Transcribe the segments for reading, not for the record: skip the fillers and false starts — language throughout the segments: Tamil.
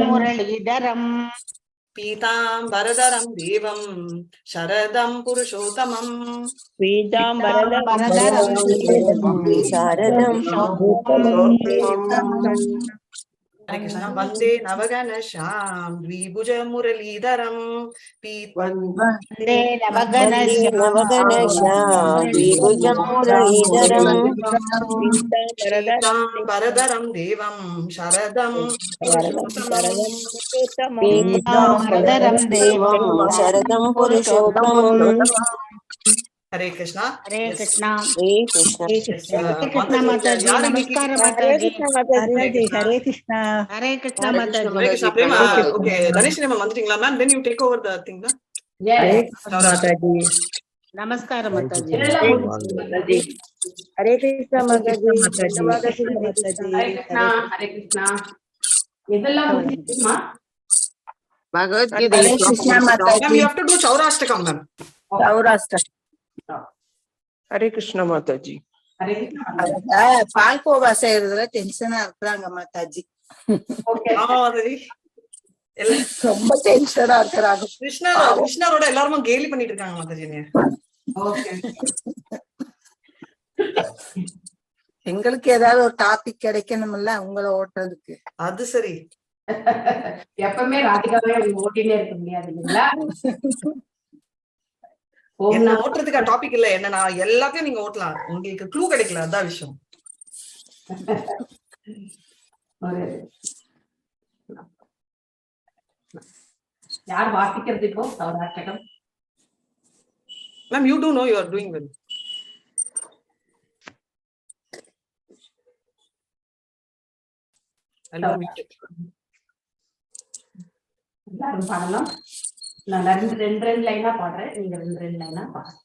मुरलीधरम् पीताम्बरधरं देवं शरदं पुरुषोत्तमम् पीताम्बरधरं शारदं हरे कृष्ण वंदे नवघनश्याम द्विभुज मुरलीधरं वन्दे नवघनश्याम द्विभुजं मुरलीधरं पीताम्बरधरं देवं शरदं पुरुषोत्तमम् पीताम्बरधरं देवं शरदं पुरुषोत्तमम् हरे कृष्णा हरे कृष्ण हरे कृष्ण माताजी नमस्कार माताजी हरे कृष्ण हरे कृष्ण हरे माताजी कृष्णा प्रेमा ओके धनेश मैम வந்துட்டீங்களா ma'am then you take over the thing ना हरे कृष्ण माताजी नमस्कार माताजी हरे कृष्ण माताजी धन्यवाद माताजी हरे कृष्ण ಇದೆಲ್ಲ ಮುಗಿಸಿದ್ಮಾ Bhagavad Gita Hare Krishna ma'am Mataji you have to do Chaurashtakam ma'am Saurashtra Hare Krishna Mataji Hare Krishna palkova செய்யறதுல டென்ஷனா இருக்கிறாங்க மாதாஜி ಓಕೆ மாதாஜி ரொம்ப டென்ஷனா இருக்கிறாங்க கிருஷ்ணரோட எல்லாரும் கேலி பண்ணிட்டு இருக்காங்க மாதாஜி ಓಕೆ எங்களுக்கு ஏதாவது ஒரு டாபிக் கிடைக்கணும்ல உங்களை ஓட்டுறதுக்கு அது சரி எப்பவுமே ராதிகாவே ஓட்டிலே இருக்க முடியாது இல்லைங்களா என்ன ஓட்டுறதுக்கு டாபிக் இல்ல என்ன நான் எல்லாத்தையும் நீங்க ஓட்டலாம் உங்களுக்கு க்ளூ கிடைக்கல அதான் விஷயம் யார் வாசிக்கிறது இப்போ Saurashtram ma'am you do know you are doing well எல்லாரும் பாடலாம் நான் ரெண்டு லைனா பாடுறேன் நீங்க ரெண்டு லைனா பாடுங்க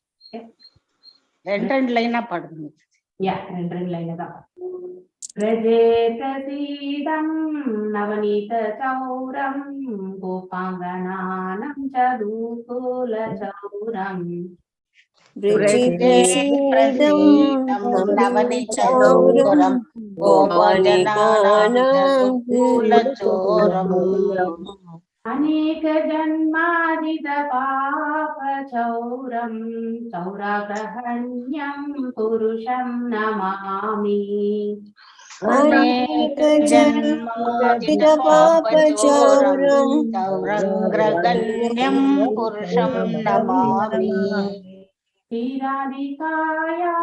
ரெண்டு லைனா பாடுங்க யா ரெண்டு லைனா தான் प्रजेतसीदं नवनीत चौरं गोपाङ्गनानं च दूकुलचौरम् ब्रजेतसीदं नवनीतचौरं गोपालिकानां दूकुलचौरम् अनेक जन्मादित पापचौरं चौराग्रहण्यं पुरुषं नमामि अनेक जन्मादित पापचौरं चौरग्रगण्यं पुरुषं नमामि क्षीरादिकाया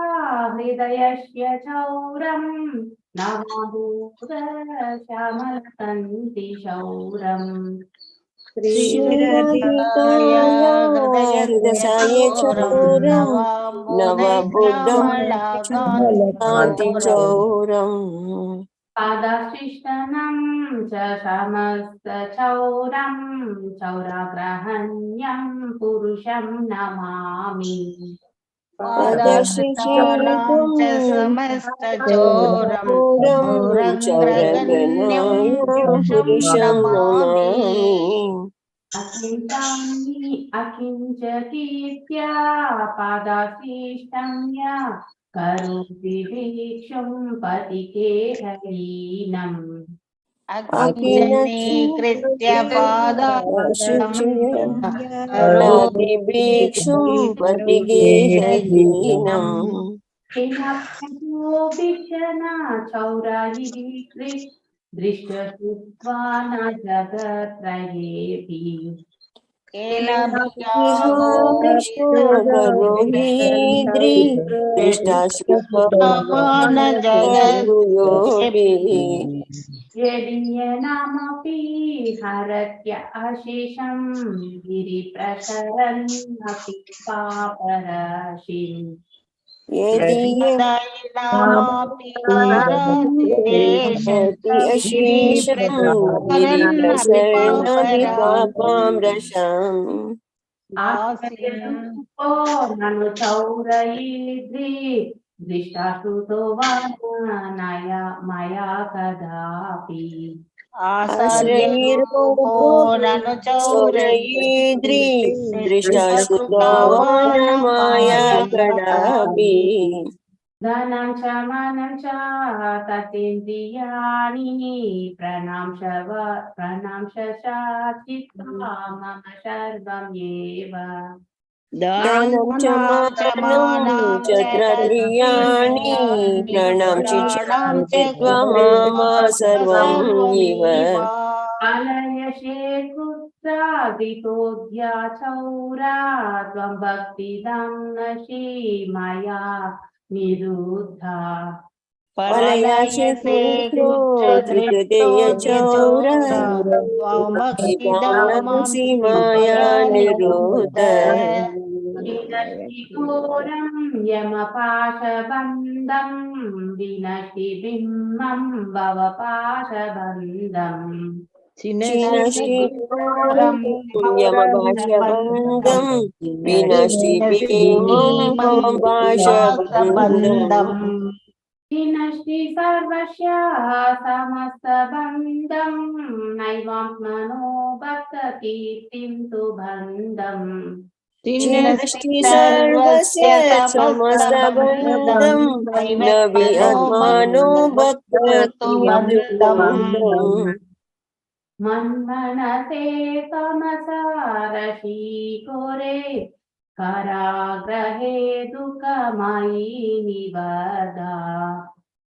हृदयस्य चौरं नवभूतश्यामलकान्ति चौरम् श्रीराधिकाय हृदयाय चौरं नवबुद्धं कान्तिचौरम् पादशिष्टनं च समस्तचौरं चौराग्रहण्यं पुरुषं नमामि पादशिष्टानां च समस्तचौरं चौरग्रगण्यं पुरुषं नमामि अकिञ्चकीर्त्या पादाशिष्टं या करोति भिक्षुं पतिकेहलीनम् अकिञ्चनीकृत्य करोति भिक्षुं पतिगेहहीनम् भिक्षना चौरायि दृष्टश्रुत्वा न जगत्त्रयेऽपि यदीयनामपि हरत्य अशेषं गिरिप्रसरन्नपि पापराशिम् ननु चौरयिद्रि दृष्टाश्रुतो वा मया कदापि आश्रयिरूपो ननु चौरयिद्रि दृष्टाश्रुतो वा माया कदापि धनं च मनं च ततीन्द्रियाणि प्रणांश चित्वा मम सर्वमेव दानं च मानं च तृतीयानि प्रणांसि चित्वा मामा सर्वं इव अलयशे कुत्रादितोऽद्या चौरा त्वं भक्तिदं नशि मया निरुद्धा पलयाशे कृतय चौर भक्तिदानसि माया निरुद्ध विनष्टि घोरं यमपाशबन्धं विनष्टि बिम्बं भवपाशबन्धम् चिनष्टि यमभाषबन्धं विनष्टि भवभाषबन्धम् विनष्टि सर्वस्य समस्तबन्धं नैवात्मनो भक्तकीर्तिं तु बन्धम् चिनष्टि सर्वस्य समस्तबन्धं न विआत्मानो भक्तकीर्तिं मन्मनसे तमसारशी कोरे काराग्रहे दुःखमयि निबधा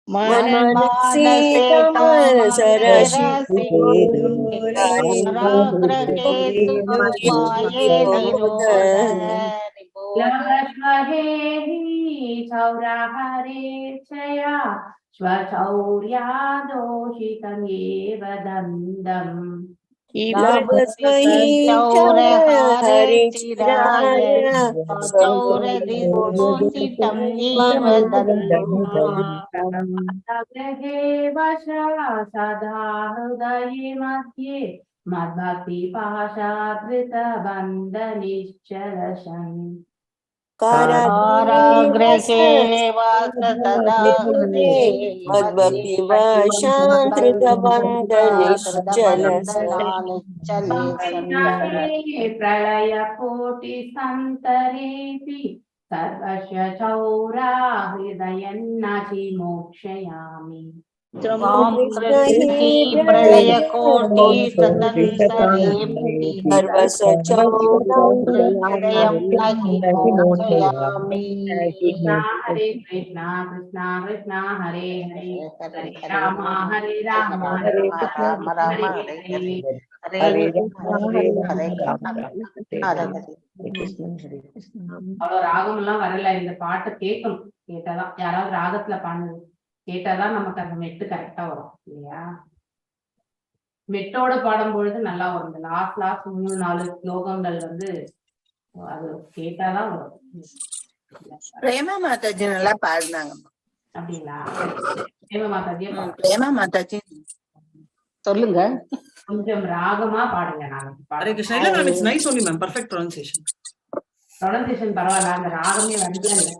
मनसि तमसरसि लभस्महे चौराहरे चया स्वचौर्यादोषितमेव दन्दम् ग्रहे वशा सदा हृदये मध्ये मद्भक्तिपाशाधृतबन्धनिश्चलशन् कारागृहे वास सदा हृदये प्रलयकोटिसन्तरेऽपि सर्वस्य चौरा हृदयन्नाचि मोक्षयामि प्रलयकोटि सतन्तरेऽपि हृदयं नहि मोक्षयामि। कृष्णा हरे कृष्णा कृष्णा कृष्णा हरे हरे हरे राम हरे राम राम राम हरे हरे हरे அவ்வளவு ராகம் எல்லாம் வரல. இந்த பாட்டு கேட்கணும், கேட்டாதான் யாராவது ராகத்துல பாடுறது கேட்டாதான் நமக்கு அந்த மெட்டு கரெக்டா வரும் இல்லையா? மெட்டோட பாடும் பொழுது நல்லா வரும். இந்த லாஸ்ட் 3-4 ஸ்லோகங்கள் வந்து அது கேட்டாதான் வரும். பிரேமா மாதாஜி நல்லா பாடினாங்க. அப்படிங்களா? பிரேமா மாதாஜி பிரேமா மாதாஜி சொல்லுங்க, கொஞ்சம் ராகமா பாடுங்க. Hare Krishna. இல்ல ma'am, it's nice only ma'am. Perfect pronunciation. Pronunciation பரவாயில்ல, அந்த ராகமே வரல.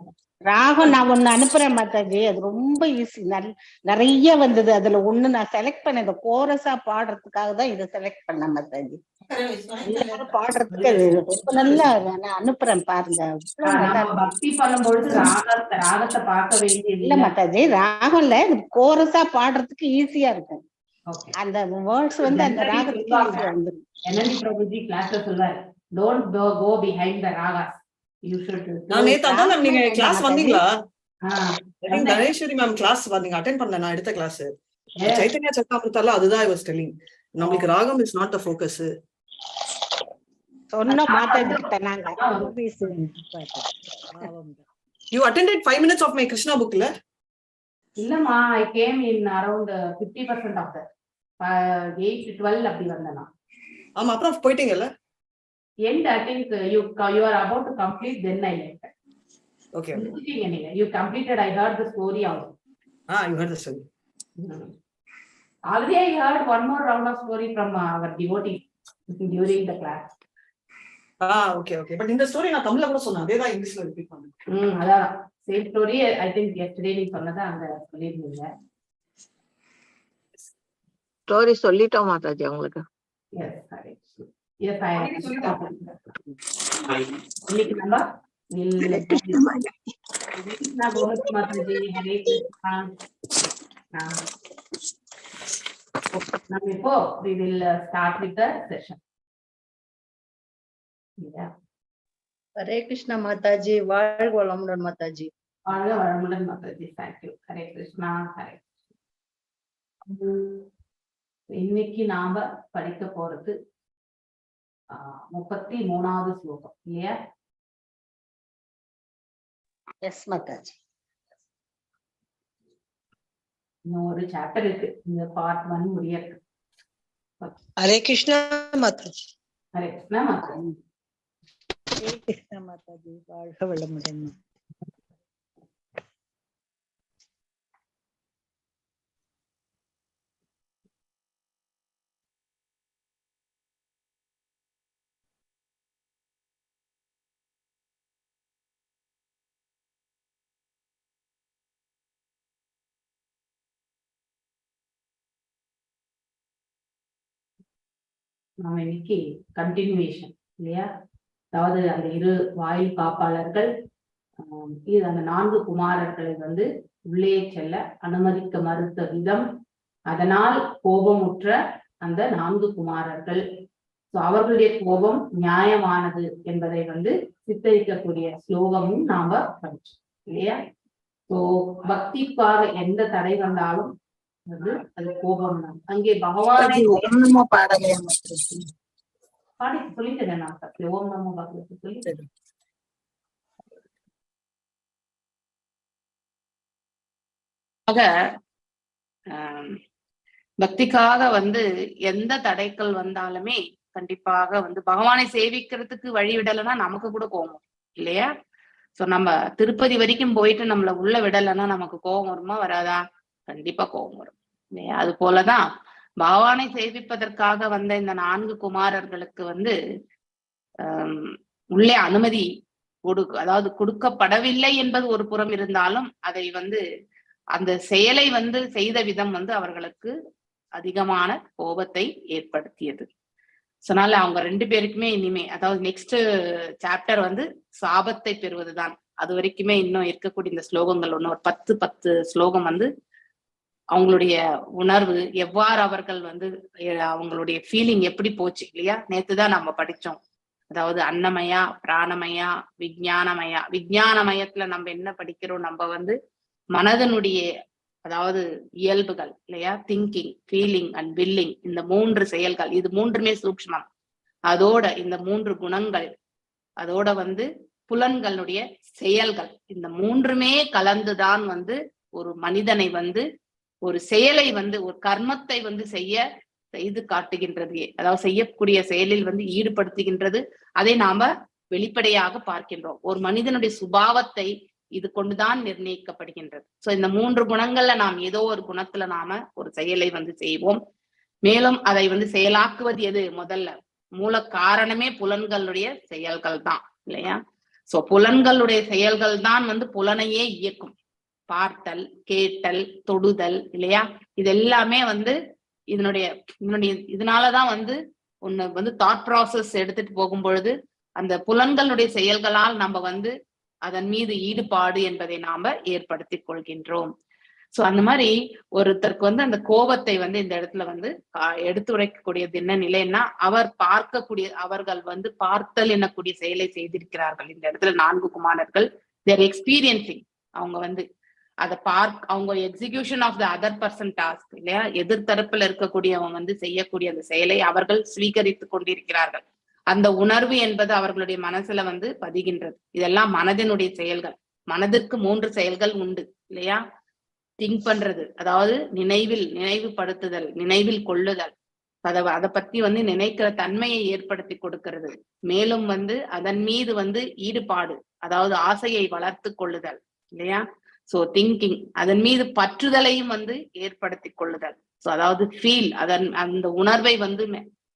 ராகம் நான் ஒண்ணு அனுப்புறேன் மாதாஜி, அது ரொம்ப ஈஸி. நிறைய வந்தது, அதுல ஒண்ணு நான் செலக்ட் பண்ண, இந்த கோரஸா பாடுறதுக்காக தான் இதை செலக்ட் பண்ண மாதாஜி. பாடுறதுக்கு அது ரொம்ப நல்லா, நான் அனுப்புறேன் பாருங்க. பக்தி பண்ணும் பொழுது ராகத்தை பார்க்க வேண்டியது இல்ல மாதாஜி, ராகம் இல்ல, கோரஸா பாடுறதுக்கு ஈஸியா இருக்கும். அந்த வேர்ட்ஸ் வந்து அந்த ராகத்துக்கு ஈஸியா வந்துடும். என்எல்டி பிரபுஜி கிளாஸ்ல சொல்வாரு, don't go behind the ragas, you should. நான் நேத்து அதான் மேம், நீங்க கிளாஸ் வந்தீங்களா? கணேஸ்வரி மேம் கிளாஸ் வந்தீங்க, அட்டெண்ட் பண்ணல. நான் எடுத்த கிளாஸ் சைத்தன்யா சத்தாமிருத்தால, அதுதான் ஐ வாஸ் டெல்லிங். நமக்கு ராகம் இஸ் நாட் த ஃபோக்கஸ். சொன்ன மாதாஜி கிட்ட நாங்க you attended 5 minutes of my Krishna book இல்ல? இல்லம்மா, I came in around 50% of that. 8-12 அப்படி வந்தேனா. ஆமா, அப்புறம் போயிட்டீங்கல்ல? End, I think you are about to complete, then I left. Okay. You completed, I heard the story also. You heard the story. Already I heard one more round of story from our devotee during the class. Okay. But in the story நான் தமிழ்ல கூட சொன்னேன், அதே தான் இங்கிலீஷ்ல ரிப்பீட் பண்ணேன். அதான் same story. I think yesterday நீ சொன்னதா அங்க சொல்லிருந்தீங்க. ஸ்டோரி சொல்லிட்டோம் மாதாஜி உங்களுக்கு. Yes, correct. Yes, I இன்னைக்கு நம்ம Krishna Govind Mataji, Hare Krishna. Now before we will start with the session. Yeah. Hare Krishna Mataji, வாழ்க வளமுடன் மாதாஜி. வாழ்க வளமுடன் Mataji. Thank you. Hare Krishna. Hare Krishna. இன்னைக்கு நாம படிக்க போறது 33வது ஸ்லோகம் இல்லையா? எஸ் மாதாஜி. இன்னும் ஒரு சாப்டர் இருக்கு, இந்த பார்ட் 1 முடியறது. ஹரே கிருஷ்ணா மாதாஜி. ஹரே கிருஷ்ணா மாதாஜி. ஹரே கிருஷ்ணா மாதாஜி, வாழ்க வளமுடன். நாம இன்னைக்கு கண்டினியூவேஷன் இல்லையா? அதாவது அந்த இரு வாயில் காப்பாளர்கள் அந்த 4 குமாரர்களை உள்ளே செல்ல அனுமதிக்க மறுத்த விதம், அதனால் கோபமுற்ற அந்த 4 குமாரர்கள், அவர்களுடைய கோபம் நியாயமானது என்பதை சித்தரிக்கக்கூடிய ஸ்லோகமும் நாம படிச்சோம் இல்லையா? பக்திக்காக எந்த தடை வந்தாலும் அது கோபம் தான். அங்கே பகவானை பாடலையா பாடி சொல்லிட்டேன் நான், ஓம் நமோ பகவதி சொல்லிட்டேன். பக்திக்காக எந்த தடைகள் வந்தாலுமே கண்டிப்பாக பகவானை சேவிக்கிறதுக்கு வழி விடலைன்னா நமக்கு கூட கோபம் இல்லையா? சோ நம்ம திருப்பதி வரைக்கும் போயிட்டு நம்மள உள்ள விடலைன்னா நமக்கு கோபம் வருமா வராதா? கண்டிப்பா கோபம் வரும் இல்லையா? அது போலதான் பகவானை சேவிப்பதற்காக வந்த இந்த 4 குமாரர்களுக்கு உள்ளே அனுமதி அதாவது கொடுக்கப்படவில்லை என்பது ஒரு புறம் இருந்தாலும், அதை அந்த செயலை செய்த விதம் அவர்களுக்கு அதிகமான கோபத்தை ஏற்படுத்தியது. அதனால அவங்க 2 பேருக்குமே இனிமே, அதாவது நெக்ஸ்ட் சாப்டர் சாபத்தை பெறுவதுதான். அது வரைக்குமே இன்னும் இருக்கக்கூடிய இந்த ஸ்லோகங்கள் ஒரு 10 ஸ்லோகம் அவங்களுடைய உணர்வு எவ்வாறு அவர்கள் அவங்களுடைய ஃபீலிங் எப்படி போச்சு இல்லையா? நேத்துதான் நம்ம படிச்சோம். அதாவது அன்னமயா, பிராணமயா, விஞ்ஞானமயா. விஞ்ஞானமயத்துல நம்ம என்ன படிக்கிறோம்? நம்ம மனதனுடைய அதாவது இயல்புகள் இல்லையா? திங்கிங், ஃபீலிங் அண்ட் வில்லிங், இந்த 3 செயல்கள், இது 3மே சூக்ஷ்மம். அதோட இந்த 3 குணங்கள், அதோட புலன்களுடைய செயல்கள், இந்த 3மே கலந்துதான் ஒரு மனிதனை ஒரு செயலை ஒரு கர்மத்தை செய்து காட்டுகின்றது. அதாவது செய்யக்கூடிய செயலில் ஈடுபடுத்துகின்றது. அதை நாம வெளிப்படையாக பார்க்கின்றோம். ஒரு மனிதனுடைய சுபாவத்தை இது கொண்டுதான் நிர்ணயிக்கப்படுகின்றது. சோ இந்த 3 குணங்கள்ல நாம் ஏதோ ஒரு குணத்துல நாம ஒரு செயலை செய்வோம். மேலும் அதை செயலாக்குவது எது? முதல்ல மூல காரணமே புலன்களுடைய செயல்கள் தான் இல்லையா? சோ புலன்களுடைய செயல்கள் தான் புலனையே இயக்கும். பார்த்தல், கேட்டல், தொடுதல் இல்லையா? இது எல்லாமே இதனாலதான் ஒண்ணு தாட் ப்ராசஸ் எடுத்துட்டு போகும் பொழுது அந்த புலன்களுடைய செயல்களால் நம்ம அதன் மீது ஈடுபாடு என்பதை நாம ஏற்படுத்தி கொள்கின்றோம். சோ அந்த மாதிரி ஒருத்தருக்கு அந்த கோபத்தை இந்த இடத்துல எடுத்துரைக்கக்கூடியது என்ன நிலைன்னா, அவர்கள் பார்த்தல் என்னக்கூடிய செயலை செய்திருக்கிறார்கள். இந்த இடத்துல 4 குமாரர்கள் தேர் எக்ஸ்பீரியன்சிங், அவங்க அதை அவங்க execution of the other person task இல்லையா? எதிர்த்தரப்புல இருக்கக்கூடியவங்க செய்யக்கூடிய அந்த செயலை அவர்கள் ஸ்வீகரித்து கொண்டிருக்கிறார்கள். அந்த உணர்வு என்பது அவர்களுடைய மனசுல பதிகின்றது. இதெல்லாம் மனதினுடைய செயல்கள். மனதிற்கு 3 செயல்கள் உண்டு இல்லையா? திங்க் பண்றது, அதாவது நினைவுபடுத்துதல், நினைவில் கொள்ளுதல், அதை பத்தி நினைக்கிற தன்மையை ஏற்படுத்தி கொடுக்கிறது. மேலும் அதன் மீது ஈடுபாடு, அதாவது ஆசையை வளர்த்து கொள்ளுதல் இல்லையா? சோ திங்கிங், அதன் மீது பற்றுதலையும் ஏற்படுத்தி கொள்ளுதல். சோ அதாவது ஃபீல், அந்த உணர்வை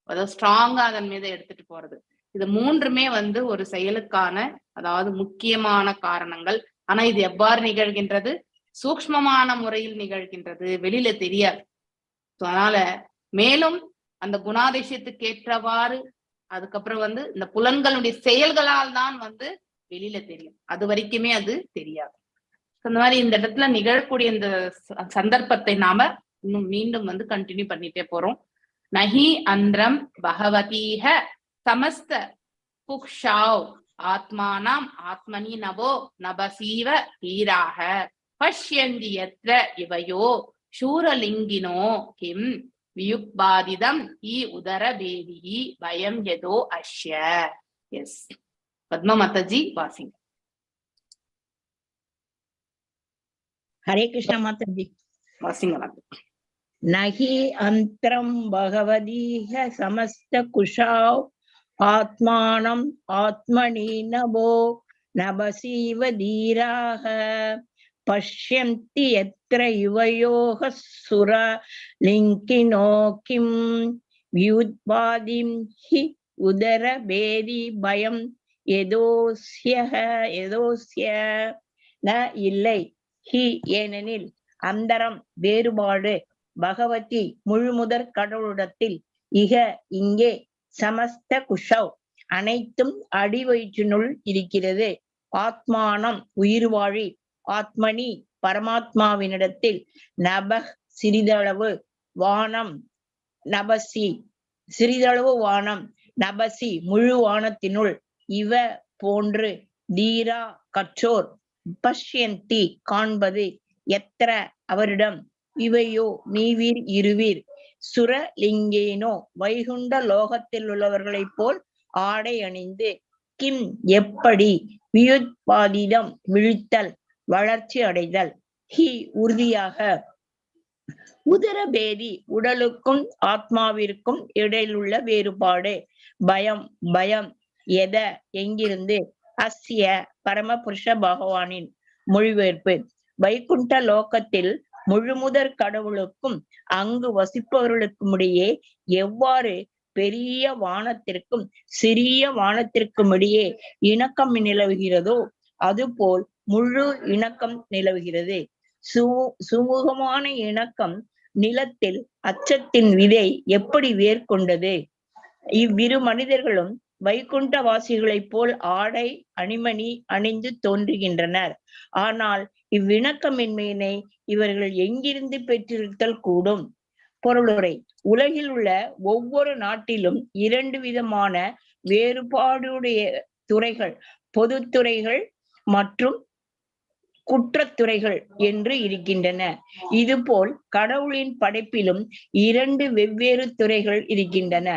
அதாவது ஸ்ட்ராங்கா அதன் மீது எடுத்துட்டு போறது. இது 3மே ஒரு செயலுக்கான அதாவது முக்கியமான காரணங்கள். ஆனா இது எவ்வாறு நிகழ்கின்றது? சூக்ஷ்மமான முறையில் நிகழ்கின்றது, வெளியில தெரியாது. அதனால மேலும் அந்த குணாதிசயத்துக்கு ஏற்றவாறு அதுக்கப்புறம் இந்த புலன்களுடைய செயல்களால் தான் வெளியில தெரியும். அது வரைக்குமே அது தெரியாது. அந்த மாதிரி இந்த இடத்துல நிகழக்கூடிய இந்த சந்தர்ப்பத்தை நாம இன்னும் மீண்டும் வந்து கண்டினியூ பண்ணிட்டே போறோம். நஹி அந்திரம் பகவதீஹ சமஸ்த புக்ஷாவ் ஆத்மானாம் ஆத்மனி நவோ நபசீவ தீராக பஷ்யந்தி யத்ர இவயோ சூரலிங்கினோ கிம் வியுக்பாதிதம் ஈ உதர பேதி பயம் யதோ அஷ்ய. எஸ், பத்மா மாதாஜி வாசிங்க. ஹரே கிருஷ்ண மாதாஜி. வாசிங்க மாதா. நஹி அந்தரம் பகவதீஹ சமஸ்த குஷாவ் ஆத்மானம் ஆத்மனி நபோ நபசீவ தீராக பஷ்யந்தி யத்ர யுவயோக சுர லிங்கினோ கிம் வியுத்பாதிம் ஹி உதர பேதி பயம் யதோஸ்ய ந இல்லை, ஹி ஏனெனில், அந்தரம் வேறுபாடு, பகவதி முழுமுதற் கடவுளிடத்தில், இக இங்கே, சமஸ்த குஷவ் அனைத்தும் அடிவயிற்றினுள் இருக்கிறது, ஆத்மானம் உயிர்வாழி, ஆத்மனி பரமாத்மாவினிடத்தில், நபஹ் சிறிதளவு, வானம் நபசி சிறிதளவு வானம், நபசி முழு வானத்தினுள், இவ போன்று, தீரா கற்றோர், பஷ்யந்தி காண்பது, எத்திர அவரிடம், இவையோ நீவீர் இருவீர், சுரலிங்கேனோ வைகுண்ட லோகத்தில் உள்ளவர்களைப் போல் ஆடை அணிந்து, கிம் எப்படி, வியுத்பாதிதம் விழித்தல் வளர்ச்சி அடைதல், ஹி உறுதியாக, உதரபேதி உடலுக்கும் ஆத்மாவிற்கும் இடையிலுள்ள வேறுபாடு, பயம் பயம், எத எங்கிருந்து, அஸ்ய பரமபுருஷ பகவானின் மொழிபெயர்ப்பு. வைகுண்ட லோகத்தில் முழுமுதற் கடவுளுக்கும் அங்கு வசிப்பவர்களுக்கும் இடையே எவ்வாறு பெரிய வானத்திற்கும் சிறிய வானத்திற்கும் இடையே இணக்கம் நிலவுகிறதோ அதுபோல் முழு இணக்கம் நிலவுகிறது. சுமூகமான இணக்கம் நிலத்தில் அச்சத்தின் விதை எப்படி வேர்கொண்டது. இவ்விரு மனிதர்களும் வைகுண்ட வாசிகளைப் போல் ஆடை அணிமணி அணிந்து தோன்றுகின்றனர். ஆனால் இவ்விணக்கமின்மையினை இவர்கள் எங்கிருந்து பெற்றிருத்தல் கூடும். பொருளுரை. உலகில் உள்ள ஒவ்வொரு நாட்டிலும் 2 விதமான வேறுபாடுடைய துறைகள், பொதுத்துறைகள் மற்றும் குற்றத்துறைகள் என்று இருக்கின்றன. இதுபோல் கடவுளின் படைப்பிலும் 2 வெவ்வேறு துறைகள் இருக்கின்றன.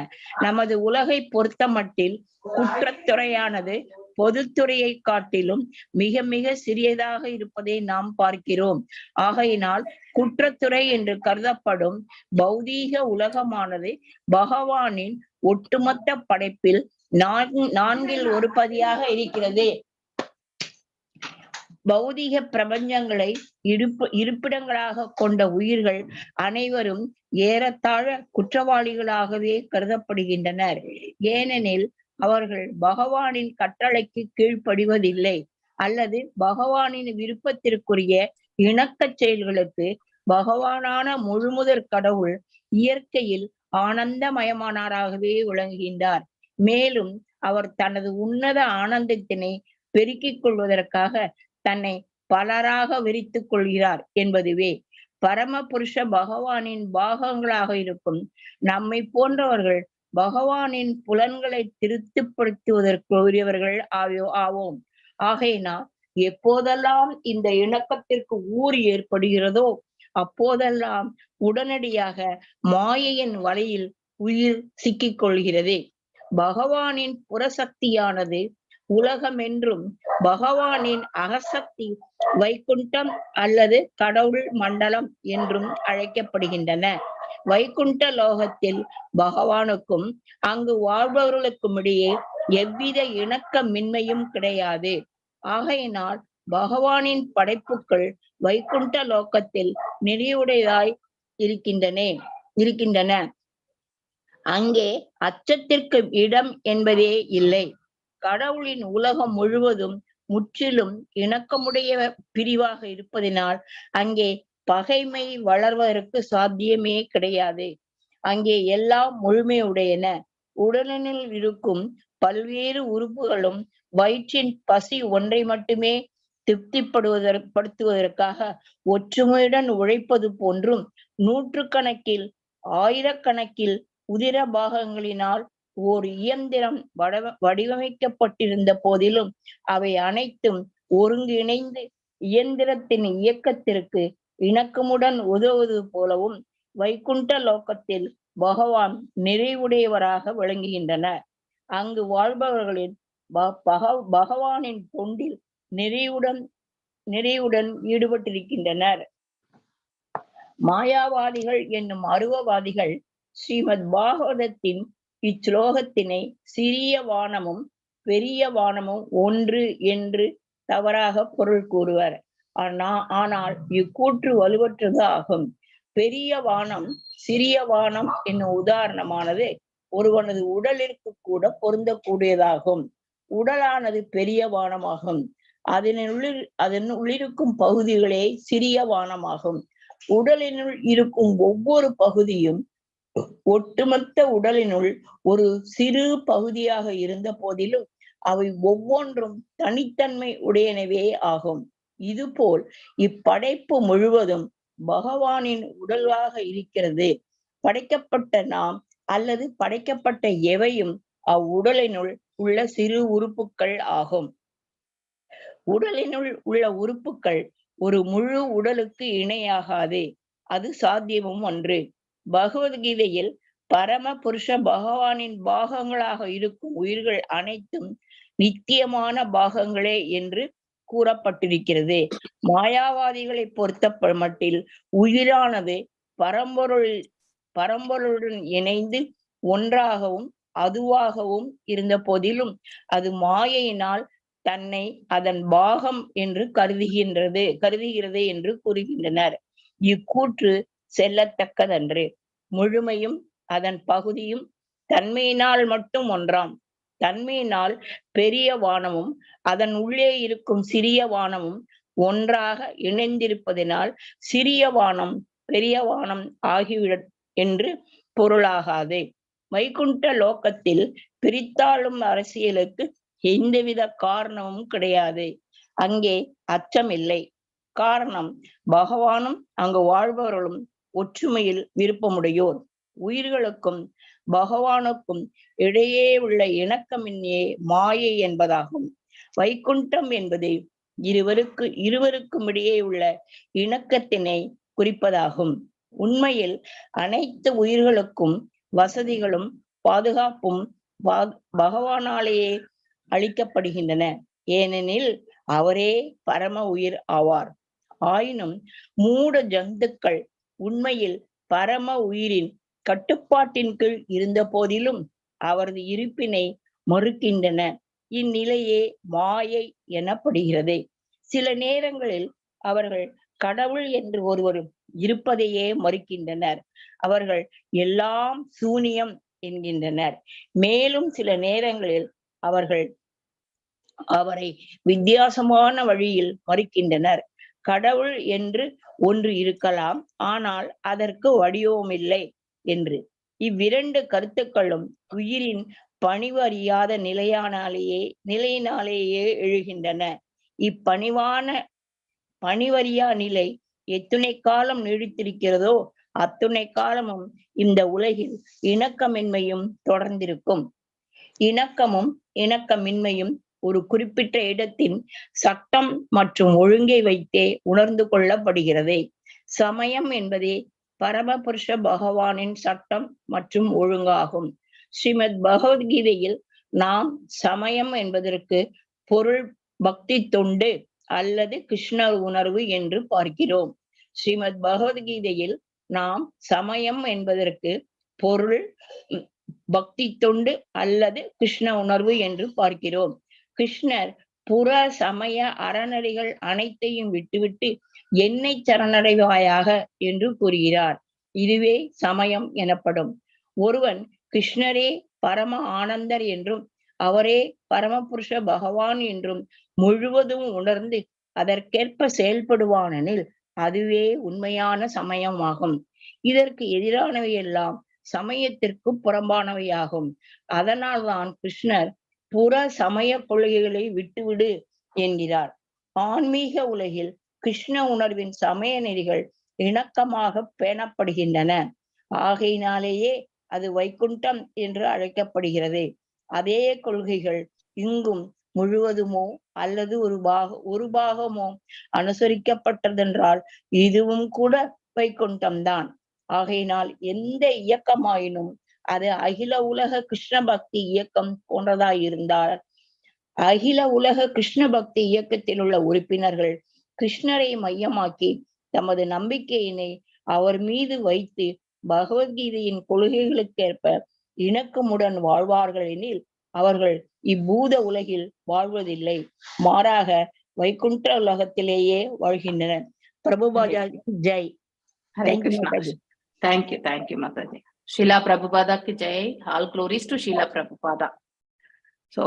நமது உலகை பொறுத்த மட்டில் குற்றத்துறையானது பொதுத்துறையை காட்டிலும் மிக மிக சிறியதாக இருப்பதை நாம் பார்க்கிறோம். ஆகையினால் குற்றத்துறை என்று கருதப்படும் பௌதீக உலகமானது பகவானின் ஒட்டுமொத்த படைப்பில் 4 ஒரு பகுதியாக இருக்கிறது. பௌதிக பிரபஞ்சங்களை இருப்பிடங்களாக கொண்ட உயிர்கள் அனைவரும் ஏறத்தாழ குற்றவாளிகளாகவே கருதப்படுகின்றனர். ஏனெனில் அவர்கள் பகவானின் கட்டளைக்கு கீழ்ப்படிவதில்லை அல்லது பகவானின் விருப்பத்திற்குரிய இணக்கச் செயல்களுக்கு பகவானான முழுமுதற் கடவுள் இயற்கையில் ஆனந்தமயமானவராகவே விளங்குகின்றார். மேலும் அவர் தனது உன்னத ஆனந்தத்தினை பெருக்கிக் கொள்வதற்காக தன்னை பலராக விரித்துக் கொள்கிறார் என்பதுவே. பரமபுருஷ பகவானின் பாகங்களாக இருக்கும் நம்மை போன்றவர்கள் பகவானின் புலன்களை திருப்திப்படுத்துவதற்கு உரியவர்கள் ஆவோம். ஆகையினால் எப்போதெல்லாம் இந்த இணக்கத்திற்கு ஊறு ஏற்படுகிறதோ அப்போதெல்லாம் உடனடியாக மாயையின் வலையில் உயிர் சிக்கிக் கொள்கிறது. பகவானின் புறசக்தியானது உலகம் என்றும் பகவானின் அகசக்தி வைகுண்டம் அல்லது கடவுள் மண்டலம் என்றும் அழைக்கப்படுகின்றன. வைகுண்ட லோகத்தில் பகவானுக்கும் அங்கு வாழ்பவர்களுக்கும் இடையே எவ்வித இணக்கமின்மையும் கிடையாது. ஆகையினால் பகவானின் படைப்புகள் வைகுண்ட லோகத்தில் நிறைவுடையதாய் இருக்கின்றன. அங்கே அச்சத்திற்கு இடம் என்பதே இல்லை. கடவுளின் உலகம் முழுவதும் முற்றிலும் இணக்கமுடைய பிரிவாக இருப்பதினால் அங்கே பகைமை வளர்வதற்கு சாத்தியமே கிடையாது. அங்கே எல்லாம் முழுமையுடையன. உடலினுள் இருக்கும் பல்வேறு உறுப்புகளும் வயிற்றின் பசி ஒன்றை மட்டுமே திருப்திப்படுத்துவதற்காக ஒற்றுமையுடன் உழைப்பது போன்றும் நூற்றுக்கணக்கில் ஆயிரக்கணக்கில் உதிர பாகங்களினால் ஓர் இயந்திரம் வடிவமைக்கப்பட்டிருந்த போதிலும் அவை அனைத்தும் ஒருங்கிணைந்து இயந்திரத்தின் இயக்கத்திற்கு இணக்கமுடன் உதவுவது போலவும் வைகுண்ட லோகத்தில் பகவான் நிறைவுடையவராக விளங்குகின்றனர். அங்கு வாழ்பவர்களின் பகவானின் தொண்டில் நிறைவுடன் ஈடுபட்டிருக்கின்றனர். மாயாவாதிகள் என்னும் அருவவாதிகள் ஸ்ரீமத் பாகவதத்தின் இச்லோகத்தினை சிறிய வானமும் பெரிய வானமும் ஒன்று என்று தவறாக பொருள் கூறுவர். ஆனால் இக்கூற்று வலுவற்றது ஆகும். பெரிய வானம் சிறிய வானம் என்னும் உதாரணமானது ஒருவனது உடலிற்கு கூட பொருந்தக்கூடியதாகும். உடலானது பெரிய வானமாகும். அதனுள்ளிருக்கும் பகுதிகளே சிறிய வானமாகும். உடலினுள் இருக்கும் ஒவ்வொரு பகுதியும் ஒட்டுமொத்த உடலினுள் ஒரு சிறு பகுதியாக இருந்த போதிலும் அவை ஒவ்வொன்றும் தனித்தன்மை உடையனவே ஆகும். இதுபோல் இப்படைப்பு முழுவதும் பகவானின் உடலாக இருக்கிறது. படைக்கப்பட்ட நாம் அல்லது படைக்கப்பட்ட எவையும் அவ்வுடலினுள் உள்ள சிறு உறுப்புகள் ஆகும். உடலினுள் உள்ள உறுப்புகள் ஒரு முழு உடலுக்கு இணையாகாது. அது சாத்தியமும் அன்று. பகவத்கீதையில் பரம புருஷ பகவானின் பாகங்களாக இருக்கும் உயிர்கள் அனைத்தும் நித்தியமான பாகங்களே என்று கூறப்பட்டிருக்கிறது. மாயாவாதிகளை பொறுத்த மட்டில் உயிரானது பரம்பொருளுடன் இணைந்து ஒன்றாகவும் அதுவாகவும் இருந்த போதிலும் அது மாயையினால் தன்னை அதன் பாகம் என்று கருதுகிறது என்று கூறுகின்றனர். இக்கூற்று செல்லத்தக்கதன்று. முழுமையும் அதன் பகுதியும் தன்மையினால் மட்டும் ஒன்றாம். தன்மையினால் பெரிய வானமும் அதன் உள்ளே இருக்கும் சிறிய வானமும் ஒன்றாக இணைந்திருப்பதனால் சிறிய வானம் பெரிய வானம் ஆகிவிடும் என்று பொருளாகாது. வைகுண்ட லோகத்தில் பிரித்தாளும் அரசியலுக்கு எந்தவித காரணமும் கிடையாது. அங்கே அச்சமில்லை. காரணம், பகவானும் அங்கு வாழ்பவர்களும் ஒற்றுமையில் விருப்பமுடையோர். உயிர்களுக்கும் பகவானுக்கும் இடையே உள்ள இணக்கமின்மையே மாயை என்பதாகும். வைகுண்டம் என்பது இருவருக்கும் இடையே உள்ள இணக்கத்தினை குறிப்பதாகும். உண்மையில் அனைத்து உயிர்களுக்கும் வசதிகளும் பாதுகாப்பும் பகவானாலேயே அளிக்கப்படுகின்றன. ஏனெனில் அவரே பரம உயிர் ஆவார். ஆயினும் மூட ஜந்துக்கள் உண்மையில் பரம உயிரின் கட்டுப்பாட்டின் கீழ் இருந்த போதிலும் அவரது இருப்பினை மறுக்கின்றன. இந்நிலையே மாயை எனப்படுகிறது. சில நேரங்களில் அவர்கள் கடவுள் என்று ஒருவர் இருப்பதையே மறுக்கின்றனர். அவர்கள் எல்லாம் சூனியம் என்கின்றனர். மேலும் சில நேரங்களில் அவர்கள் அவரை வித்தியாசமான வழியில் மறுக்கின்றனர். கடவுள் என்று ஒன்று இருக்கலாம், ஆனால் அதற்கு வடிவமில்லை என்று. இவ்விரண்டு கருத்துக்களும் உயிரின் பணிவு அறியாத நிலையினாலேயே எழுகின்றன. பணிவறியா நிலை எத்துணை காலம் நீடித்திருக்கிறதோ அத்துணை காலமும் இந்த உலகில் இணக்கமின்மையும் தொடர்ந்திருக்கும். இணக்கமும் இணக்கமின்மையும் ஒரு குறிப்பிட்ட இடத்தின் சட்டம் மற்றும் ஒழுங்கை வைத்தே உணர்ந்து கொள்ளப்படுகிறது. சமயம் என்பதே பரமபுருஷ பகவானின் சட்டம் மற்றும் ஒழுங்காகும். ஸ்ரீமத் பகவத்கீதையில் நாம் சமயம் என்பதற்கு பொருள் பக்தி தொண்டு அல்லது கிருஷ்ண உணர்வு என்று பார்க்கிறோம். ஸ்ரீமத் பகவத்கீதையில் நாம் சமயம் என்பதற்கு பொருள் பக்தி தொண்டு அல்லது கிருஷ்ண உணர்வு என்று பார்க்கிறோம். கிருஷ்ணர் புற சமய அறநெறிகள் அனைத்தையும் விட்டுவிட்டு என்னை சரணடைவாயாக என்று கூறுகிறார். இதுவே சமயம் எனப்படும். ஒருவன் கிருஷ்ணரே பரம ஆனந்தர் என்றும் அவரே பரமபுருஷ பகவான் என்றும் முழுவதும் உணர்ந்து அதற்கேற்ப செயல்படுவானெனில் அதுவே உண்மையான சமயமாகும். இதற்கு எதிரானவையெல்லாம் சமயத்திற்கு புறம்பானவையாகும். அதனால்தான் கிருஷ்ணர் புற சமய கொள்கைகளை விட்டுவிடு என்கிறார். ஆன்மீக உலகில் கிருஷ்ண உணர்வின் சமய நெறிகள் இணக்கமாக பேணப்படுகின்றன. ஆகையினாலேயே அது வைகுண்டம் என்று அழைக்கப்படுகிறது. அதே கொள்கைகள் இங்கும் முழுவதுமோ அல்லது ஒரு பாகமோ அனுசரிக்கப்பட்டதென்றால் இதுவும் கூட வைகுண்டம்தான். ஆகையினால் எந்த இயக்கமாயினும் அது அகில உலக கிருஷ்ண பக்தி இயக்கம் போன்றதாயிருந்தால் அகில உலக கிருஷ்ண பக்தி இயக்கத்தில் உள்ள உறுப்பினர்கள் கிருஷ்ணரை மையமாக்கி தமது நம்பிக்கையினை அவர் மீது வைத்து பகவத்கீதையின் கொள்கைகளுக்கேற்ப இணக்கமுடன் வாழ்வார்கள் எனில் அவர்கள் இப்பூத உலகில் வாழ்வதில்லை, மாறாக வைகுண்ட உலகத்திலேயே வாழ்கின்றனர். பிரபுபாதா ஜெய். ஹரே கிருஷ்ணா. தேங்க்யூ மாதாஜி. ஷீலா பிரபுபாதாக்கு ஜெய். All glories to Srila Prabhupada. So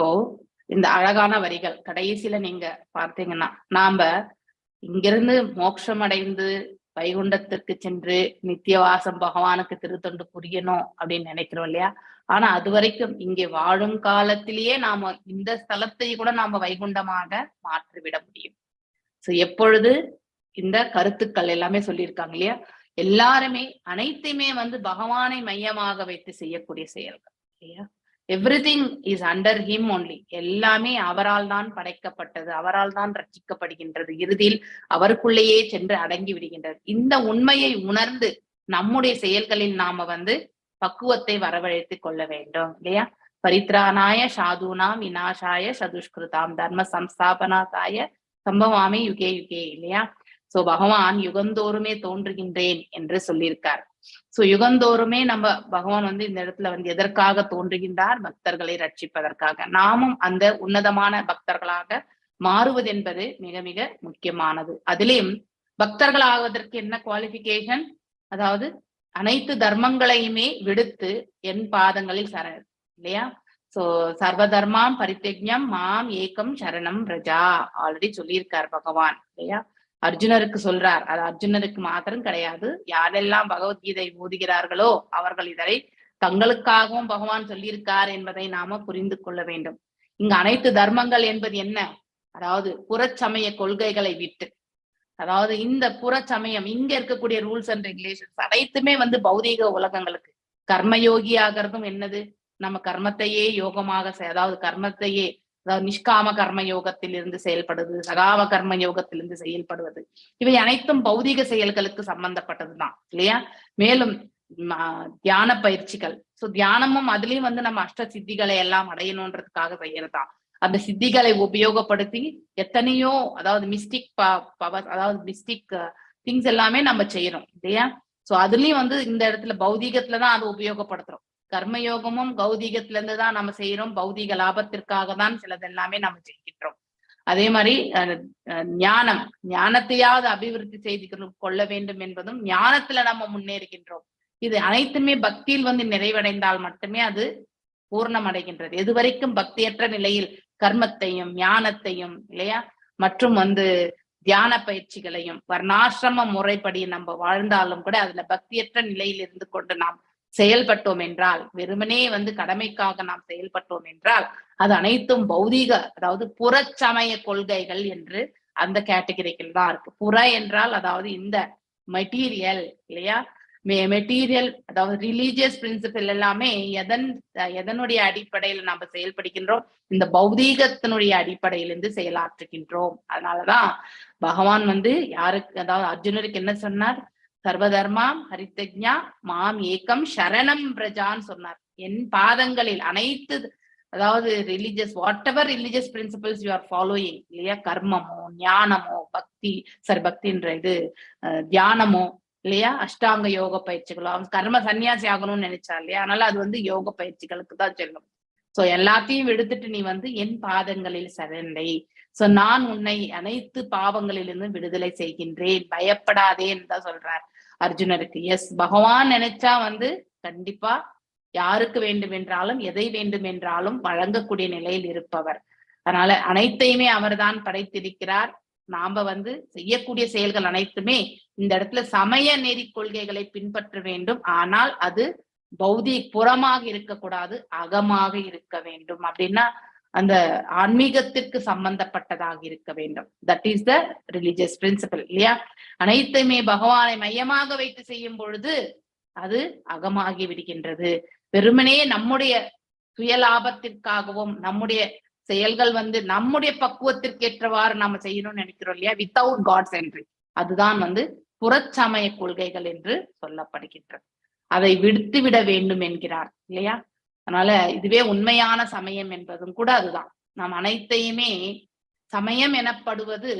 இந்த அழகான வரிகள் கடைசியில நீங்க பார்த்தீங்கன்னா, நாம இங்கிருந்து மோட்சம் அடைந்து வைகுண்டத்திற்கு சென்று நித்தியவாசம் பகவானுக்கு திருத்தொண்டு புரியணும் அப்படின்னு நினைக்கிறோம் இல்லையா? ஆனா அது வரைக்கும் இங்கே வாழும் காலத்திலேயே நாம இந்த ஸ்தலத்தை கூட நாம வைகுண்டமாக மாற்றிவிட முடியும். சோ எப்பொழுது இந்த கருத்துக்கள் எல்லாமே சொல்லியிருக்காங்க இல்லையா? எல்லாருமே அனைத்தையுமே பகவானை மையமாக வைத்து செய்யக்கூடிய செயல்கள் இல்லையா? Everything is under him only. எல்லாமே அவரால் தான் படைக்கப்பட்டது, அவரால் தான் ரட்சிக்கப்படுகின்றது, இறுதியில் அவருக்குள்ளேயே சென்று அடங்கி விடுகின்றது. இந்த உண்மையை உணர்ந்து நம்முடைய செயல்களில் நாம பக்குவத்தை வரவழைத்து கொள்ள வேண்டும் இல்லையா? பரித்ராணாய சாதுனாம் விநாசாய சதுஷ்கிருதாம் தர்ம சம்ஸ்தாபனாசாய சம்பவாமி யுகே யுகே இல்லையா? சோ பகவான் யுகந்தோறுமே தோன்றுகின்றேன் என்று சொல்லியிருக்கார். சோ யுகந்தோறுமே நம்ம பகவான் இந்த இடத்துல எதற்காக தோன்றுகின்றார்? பக்தர்களை ரட்சிப்பதற்காக. நாமும் அந்த உன்னதமான பக்தர்களாக மாறுவது என்பது மிக மிக முக்கியமானது. அதிலும் பக்தர்கள் ஆவதற்கு என்ன குவாலிபிகேஷன்? அதாவது அனைத்து தர்மங்களையுமே விடுத்து என் பாதங்களில் சரண் இல்லையா? சோ சர்வதர்மாம் பரித்யஜ்ஞம் மாம் ஏகம் சரணம் பிரஜா ஆல்ரெடி சொல்லியிருக்கார் பகவான் இல்லையா? அர்ஜுனருக்கு சொல்றார். அது அர்ஜுனருக்கு மாத்திரம் கிடையாது, யாரெல்லாம் பகவத்கீதை ஓதுகிறார்களோ அவர்கள் இதை தங்களுக்காகவும் பகவான் சொல்லியிருக்கார் என்பதை நாம புரிந்து கொள்ள வேண்டும். இங்க அனைத்து தர்மங்கள் என்பது என்ன? அதாவது புறச்சமய கொள்கைகளை விட்டு, அதாவது இந்த புறச்சமயம் இங்க இருக்கக்கூடிய ரூல்ஸ் அண்ட் ரெகுலேஷன்ஸ் அனைத்துமே பௌதீக உலகங்களுக்கு. கர்மயோகி ஆகிறதும் என்னது? நம்ம கர்மத்தையே யோகமாக அதாவது கர்மத்தையே, அதாவது நிஷ்காம கர்ம யோகத்தில் இருந்து செயல்படுவது, சகாம கர்ம யோகத்திலிருந்து செயல்படுவது, இவை அனைத்தும் பௌதீக செயல்களுக்கு சம்பந்தப்பட்டதுதான் இல்லையா? மேலும் தியான பயிற்சிகள். சோ தியானமும் அதுலயும் நம்ம அஷ்ட சித்திகளை எல்லாம் அடையணுன்றதுக்காக செய்யறதுதான். அந்த சித்திகளை உபயோகப்படுத்தி எத்தனையோ அதாவது மிஸ்டிக் பவர், அதாவது மிஸ்டிக் திங்ஸ் எல்லாமே நம்ம செய்யறோம் இல்லையா? சோ அதுலயும் இந்த இடத்துல பௌதீகத்துலதான் அதை உபயோகப்படுத்துறோம். கர்மயோகமும் பௌதீகத்துல இருந்துதான் நம்ம செய்யறோம். பௌதீக லாபத்திற்காக தான் சிலது எல்லாமே நம்ம செய்கின்றோம். அதே மாதிரி ஞானத்தையாவது அபிவிருத்தி செய்து கொள்ள வேண்டும் என்பதும் ஞானத்துல நம்ம முன்னேறுகின்றோம். இது அனைத்துமே பக்தியில் நிறைவடைந்தால் மட்டுமே அது பூர்ணம் அடைகின்றது. எது வரைக்கும் பக்தியற்ற நிலையில் கர்மத்தையும் ஞானத்தையும் இல்லையா மற்றும் தியான பயிற்சிகளையும் வர்ணாசிரம முறைப்படி நம்ம வாழ்ந்தாலும் கூட அதுல பக்தியற்ற நிலையில் இருந்து கொண்டு நாம் செயல்பட்டோம் என்றால், வெறுமனே கடமைக்காக நாம் செயல்பட்டோம் என்றால் அது அனைத்தும் பௌதீக, அதாவது புறச்சமய கொள்கைகள் என்று அந்த கேட்டகரிகள் தான் இருக்கு. புற என்றால் அதாவது இந்த மெட்டீரியல் இல்லையா? மெட்டீரியல் அதாவது ரிலீஜியஸ் பிரின்சிபல் எல்லாமே எதனுடைய அடிப்படையில் நம்ம செயல்படுகின்றோம்? இந்த பௌதீகத்தினுடைய அடிப்படையிலிருந்து செயலாற்றுகின்றோம். அதனாலதான் பகவான் யாருக்கு, அதாவது அர்ஜுனருக்கு என்ன சொன்னார்? சர்வதர்மாம் ஹரித்யஜ்ஞா மாம் ஏகம் சரணம் பிரஜான்னு சொன்னார். என் பாதங்களில் அனைத்து, அதாவது religious what ever religious principles you are following இல்லையா? கர்மமோ ஞானமோ பக்தின்ற தியானமோ இல்லையா? அஷ்டாங்க யோக பயிற்சிகளோ, அவன் கர்ம சன்னியாசி ஆகணும்னு நினைச்சா இல்லையா? அதனால அது யோக பயிற்சிகளுக்கு தான் செல்லும். சோ எல்லாத்தையும் எடுத்துட்டு நீ என் பாதங்களில் சரணடை. சோ நான் உன்னை அனைத்து பாவங்களிலிருந்து விடுதலை செய்கின்றேன், பயப்படாதேன்னு தான் சொல்றார் அர்ஜுனருக்கு. எஸ், பகவான் நினைச்சா கண்டிப்பா யாருக்கு வேண்டும் என்றாலும் எதை வேண்டும் என்றாலும் வழங்கக்கூடிய நிலையில் இருப்பவர். அதனால அனைத்தையுமே அவர்தான் படைத்திருக்கிறார். நாம செய்யக்கூடிய செயல்கள் அனைத்துமே இந்த இடத்துல சமய நெறி கொள்கைகளை பின்பற்ற வேண்டும். ஆனால் அது புறமாக இருக்கக்கூடாது, அகமாக இருக்க வேண்டும். அப்படின்னா அந்த ஆன்மீகத்திற்கு சம்பந்தப்பட்டதாக இருக்க வேண்டும். That is the religious principle இல்லையா? அனைத்துமே பகவானை மையமாக வைத்து செய்யும் பொழுது அது அகமாகி விடுகின்றது. வெறுமனே நம்முடைய சுயலாபத்திற்காகவும் நம்முடைய செயல்கள் வந்து நம்முடைய பக்குவத்திற்கேற்றவாறு நாம செய்யணும்னு நினைக்கிறோம் இல்லையா, வித்தவுட் காட் சென்ட்ரி, அதுதான் வந்து புறச்சமய கொள்கைகள் என்று சொல்லப்படுகின்றது. அதை விடுத்து விட வேண்டும் என்கிறார் இல்லையா? அதனால இதுவே உண்மையான சமயம் என்பதும் கூட அதுதான். நாம் அனைத்தையுமே சமயம் எனப்படுவது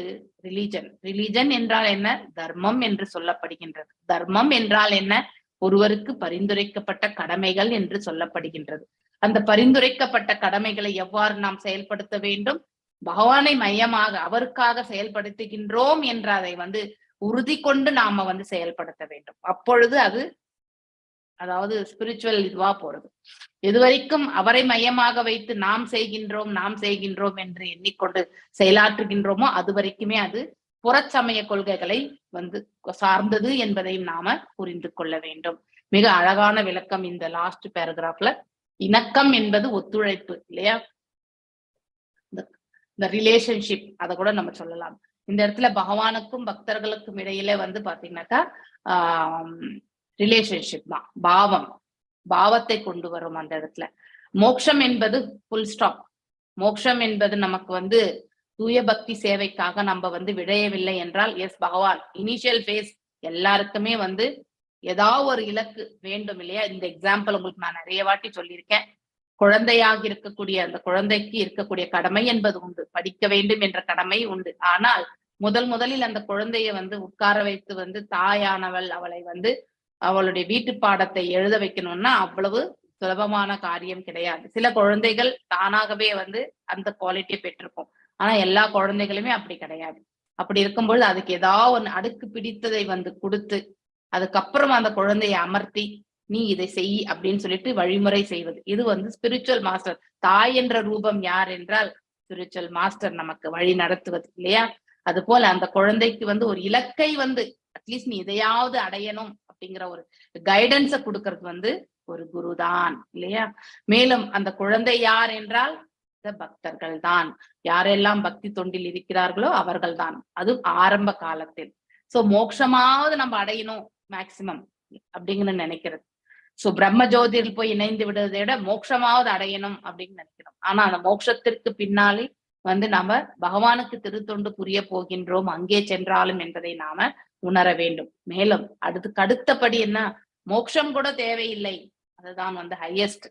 ரிலிஜன். ரிலிஜன் என்றால் என்ன? தர்மம் என்று சொல்லப்படுகின்றது. தர்மம் என்றால் என்ன? ஒருவருக்கு பரிந்துரைக்கப்பட்ட கடமைகள் என்று சொல்லப்படுகின்றது. அந்த பரிந்துரைக்கப்பட்ட கடமைகளை எவ்வாறு நாம் செயல்படுத்த வேண்டும்? பகவானை மையமாக அவருக்காக செயல்படுத்துகின்றோம் என்ற அதை வந்து உறுதி கொண்டு நாம வந்து செயல்படுத்த வேண்டும். அப்பொழுது அது அதாவது ஸ்பிரிச்சுவல் இதுவா போறது. எதுவரைக்கும் அவரை மையமாக வைத்து நாம் செய்கின்றோம் என்று எண்ணிக்கொண்டு செயலாற்றுகின்றோமோ அது வரைக்குமே அது புறச்சமய கொள்கைகளை வந்து சார்ந்தது என்பதையும் நாம புரிந்து கொள்ள வேண்டும். மிக அழகான விளக்கம் இந்த லாஸ்ட் பேராகிராஃப்ல. இணக்கம் என்பது ஒத்துழைப்பு இல்லையா? இந்த ரிலேஷன்ஷிப் அதை கூட நம்ம சொல்லலாம். இந்த இடத்துல பகவானுக்கும் பக்தர்களுக்கும் இடையில வந்து பாத்தீங்கன்னாக்கா ரிலேஷன்ஷிப் தான், பாவத்தை கொண்டு வரும் அந்த இடத்துல. மோட்சம் என்பது புல் ஸ்டாப். மோட்சம் என்பது நமக்கு வந்து தூய பக்தி சேவைக்காக நம்ம வந்து விழையவில்லை என்றால், எஸ் பகவான் இனிஷியல் ஃபேஸ் எல்லாருக்குமே வந்து ஏதாவது ஒரு இலக்கு வேண்டும் இல்லையா? இந்த எக்ஸாம்பிள் உங்களுக்கு நான் நிறைய வாட்டி சொல்லியிருக்கேன். குழந்தையாக இருக்கக்கூடிய அந்த குழந்தைக்கு இருக்கக்கூடிய கடமை என்பது உண்டு, படிக்க வேண்டும் என்ற கடமை உண்டு. ஆனால் முதலில் அந்த குழந்தைய வந்து உட்கார வைத்து வந்து தாயானவள் அவளை வந்து அவளுடைய வீட்டு பாடத்தை எழுத வைக்கணும்னா அவ்வளவு சுலபமான காரியம் கிடையாது. சில குழந்தைகள் தானாகவே வந்து அந்த குவாலிட்டியை பெற்றிருக்கும். ஆனா எல்லா குழந்தைகளுமே அப்படி கிடையாது. அப்படி இருக்கும்பொழுது அதுக்கு ஏதாவது ஒன்று அடுக்கு பிடித்ததை வந்து கொடுத்து அதுக்கப்புறம் அந்த குழந்தையை அமர்த்தி நீ இதை செய் அப்படின்னு சொல்லிட்டு வழிமுறை செய்வது, இது வந்து ஸ்பிரிச்சுவல் மாஸ்டர். தாய் என்ற ரூபம் யார் என்றால் ஸ்பிரிச்சுவல் மாஸ்டர் நமக்கு வழி நடத்துவது இல்லையா? அது போல அந்த குழந்தைக்கு வந்து ஒரு இலக்கை வந்து அட்லீஸ்ட் நீ இதையாவது அடையணும் அப்படிங்கிற ஒரு கைடன்ஸை கொடுக்கறது வந்து ஒரு குரு தான் இல்லையா? மேலும் அந்த குழந்தை யார் என்றால் பக்தர்கள் தான். யாரெல்லாம் பக்தி தொண்டில் இருக்கிறார்களோ அவர்கள் தான். அது ஆரம்ப காலத்தில். சோ மோட்சமாவது நம்ம அடையணும் மேக்சிமம் அப்படிங்கிற நினைக்கிறது. சோ பிரம்ம ஜோதியில் போய் இணைந்து விடுவதை விட மோட்சமாவது அடையணும் அப்படின்னு நினைக்கிறோம். ஆனா அந்த மோட்சத்திற்கு பின்னாலே வந்து நாம பகவானுக்கு திருத்தொண்டு புரிய போகின்றோம் அங்கே சென்றாலும் என்பதை நாம உணர வேண்டும். மேலும் அடுத்தபடி என்ன, மோட்சம் கூட தேவையில்லை, அதுதான் வந்து ஹையஸ்ட்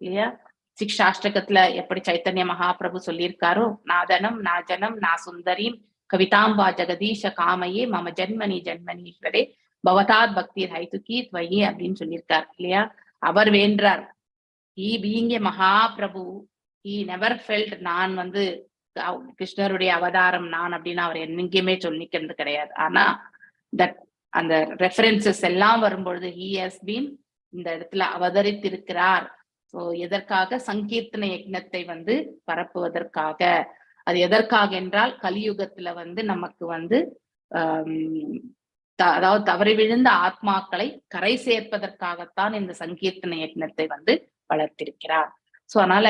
இல்லையா? சிக்ஷாஷ்டகத்துல எப்படி சைத்தன்ய மகாபிரபு சொல்லியிருக்காரோ, நாதனம் நாஜனம் நா சுந்தரீம் கவிதாம்பா ஜெகதீஷ காமையே மம ஜென்மனீஸ்வரே பவதாத் பக்தி ஹைதுகி துவயே அப்படின்னு சொல்லியிருக்கார் இல்லையா? அவர் வேண்டார். He being a Mahaprabhu, he never felt நான் வந்து கிருஷ்ணருடைய அவதாரம் நான் அப்படின்னு அவர் எங்கேயுமே சொல்லிக்கிறது கிடையாது. ஆனா தட் அந்த ரெஃபரன்சஸ் எல்லாம் வரும்பொழுது ஹி ஹஸ் பீன் இந்த இடத்துல அவதரித்திருக்கிறார். சோ எதற்காக? சங்கீர்த்தன யக்ஞத்தை வந்து பரப்புவதற்காக. அது எதற்காக என்றால் கலியுகத்துல வந்து நமக்கு வந்து அதாவது தவறி விழுந்த ஆத்மாக்களை கரை சேர்ப்பதற்காகத்தான் இந்த சங்கீர்த்தன யக்ஞத்தை வந்து வளர்த்திருக்கிறார். சோ அதனால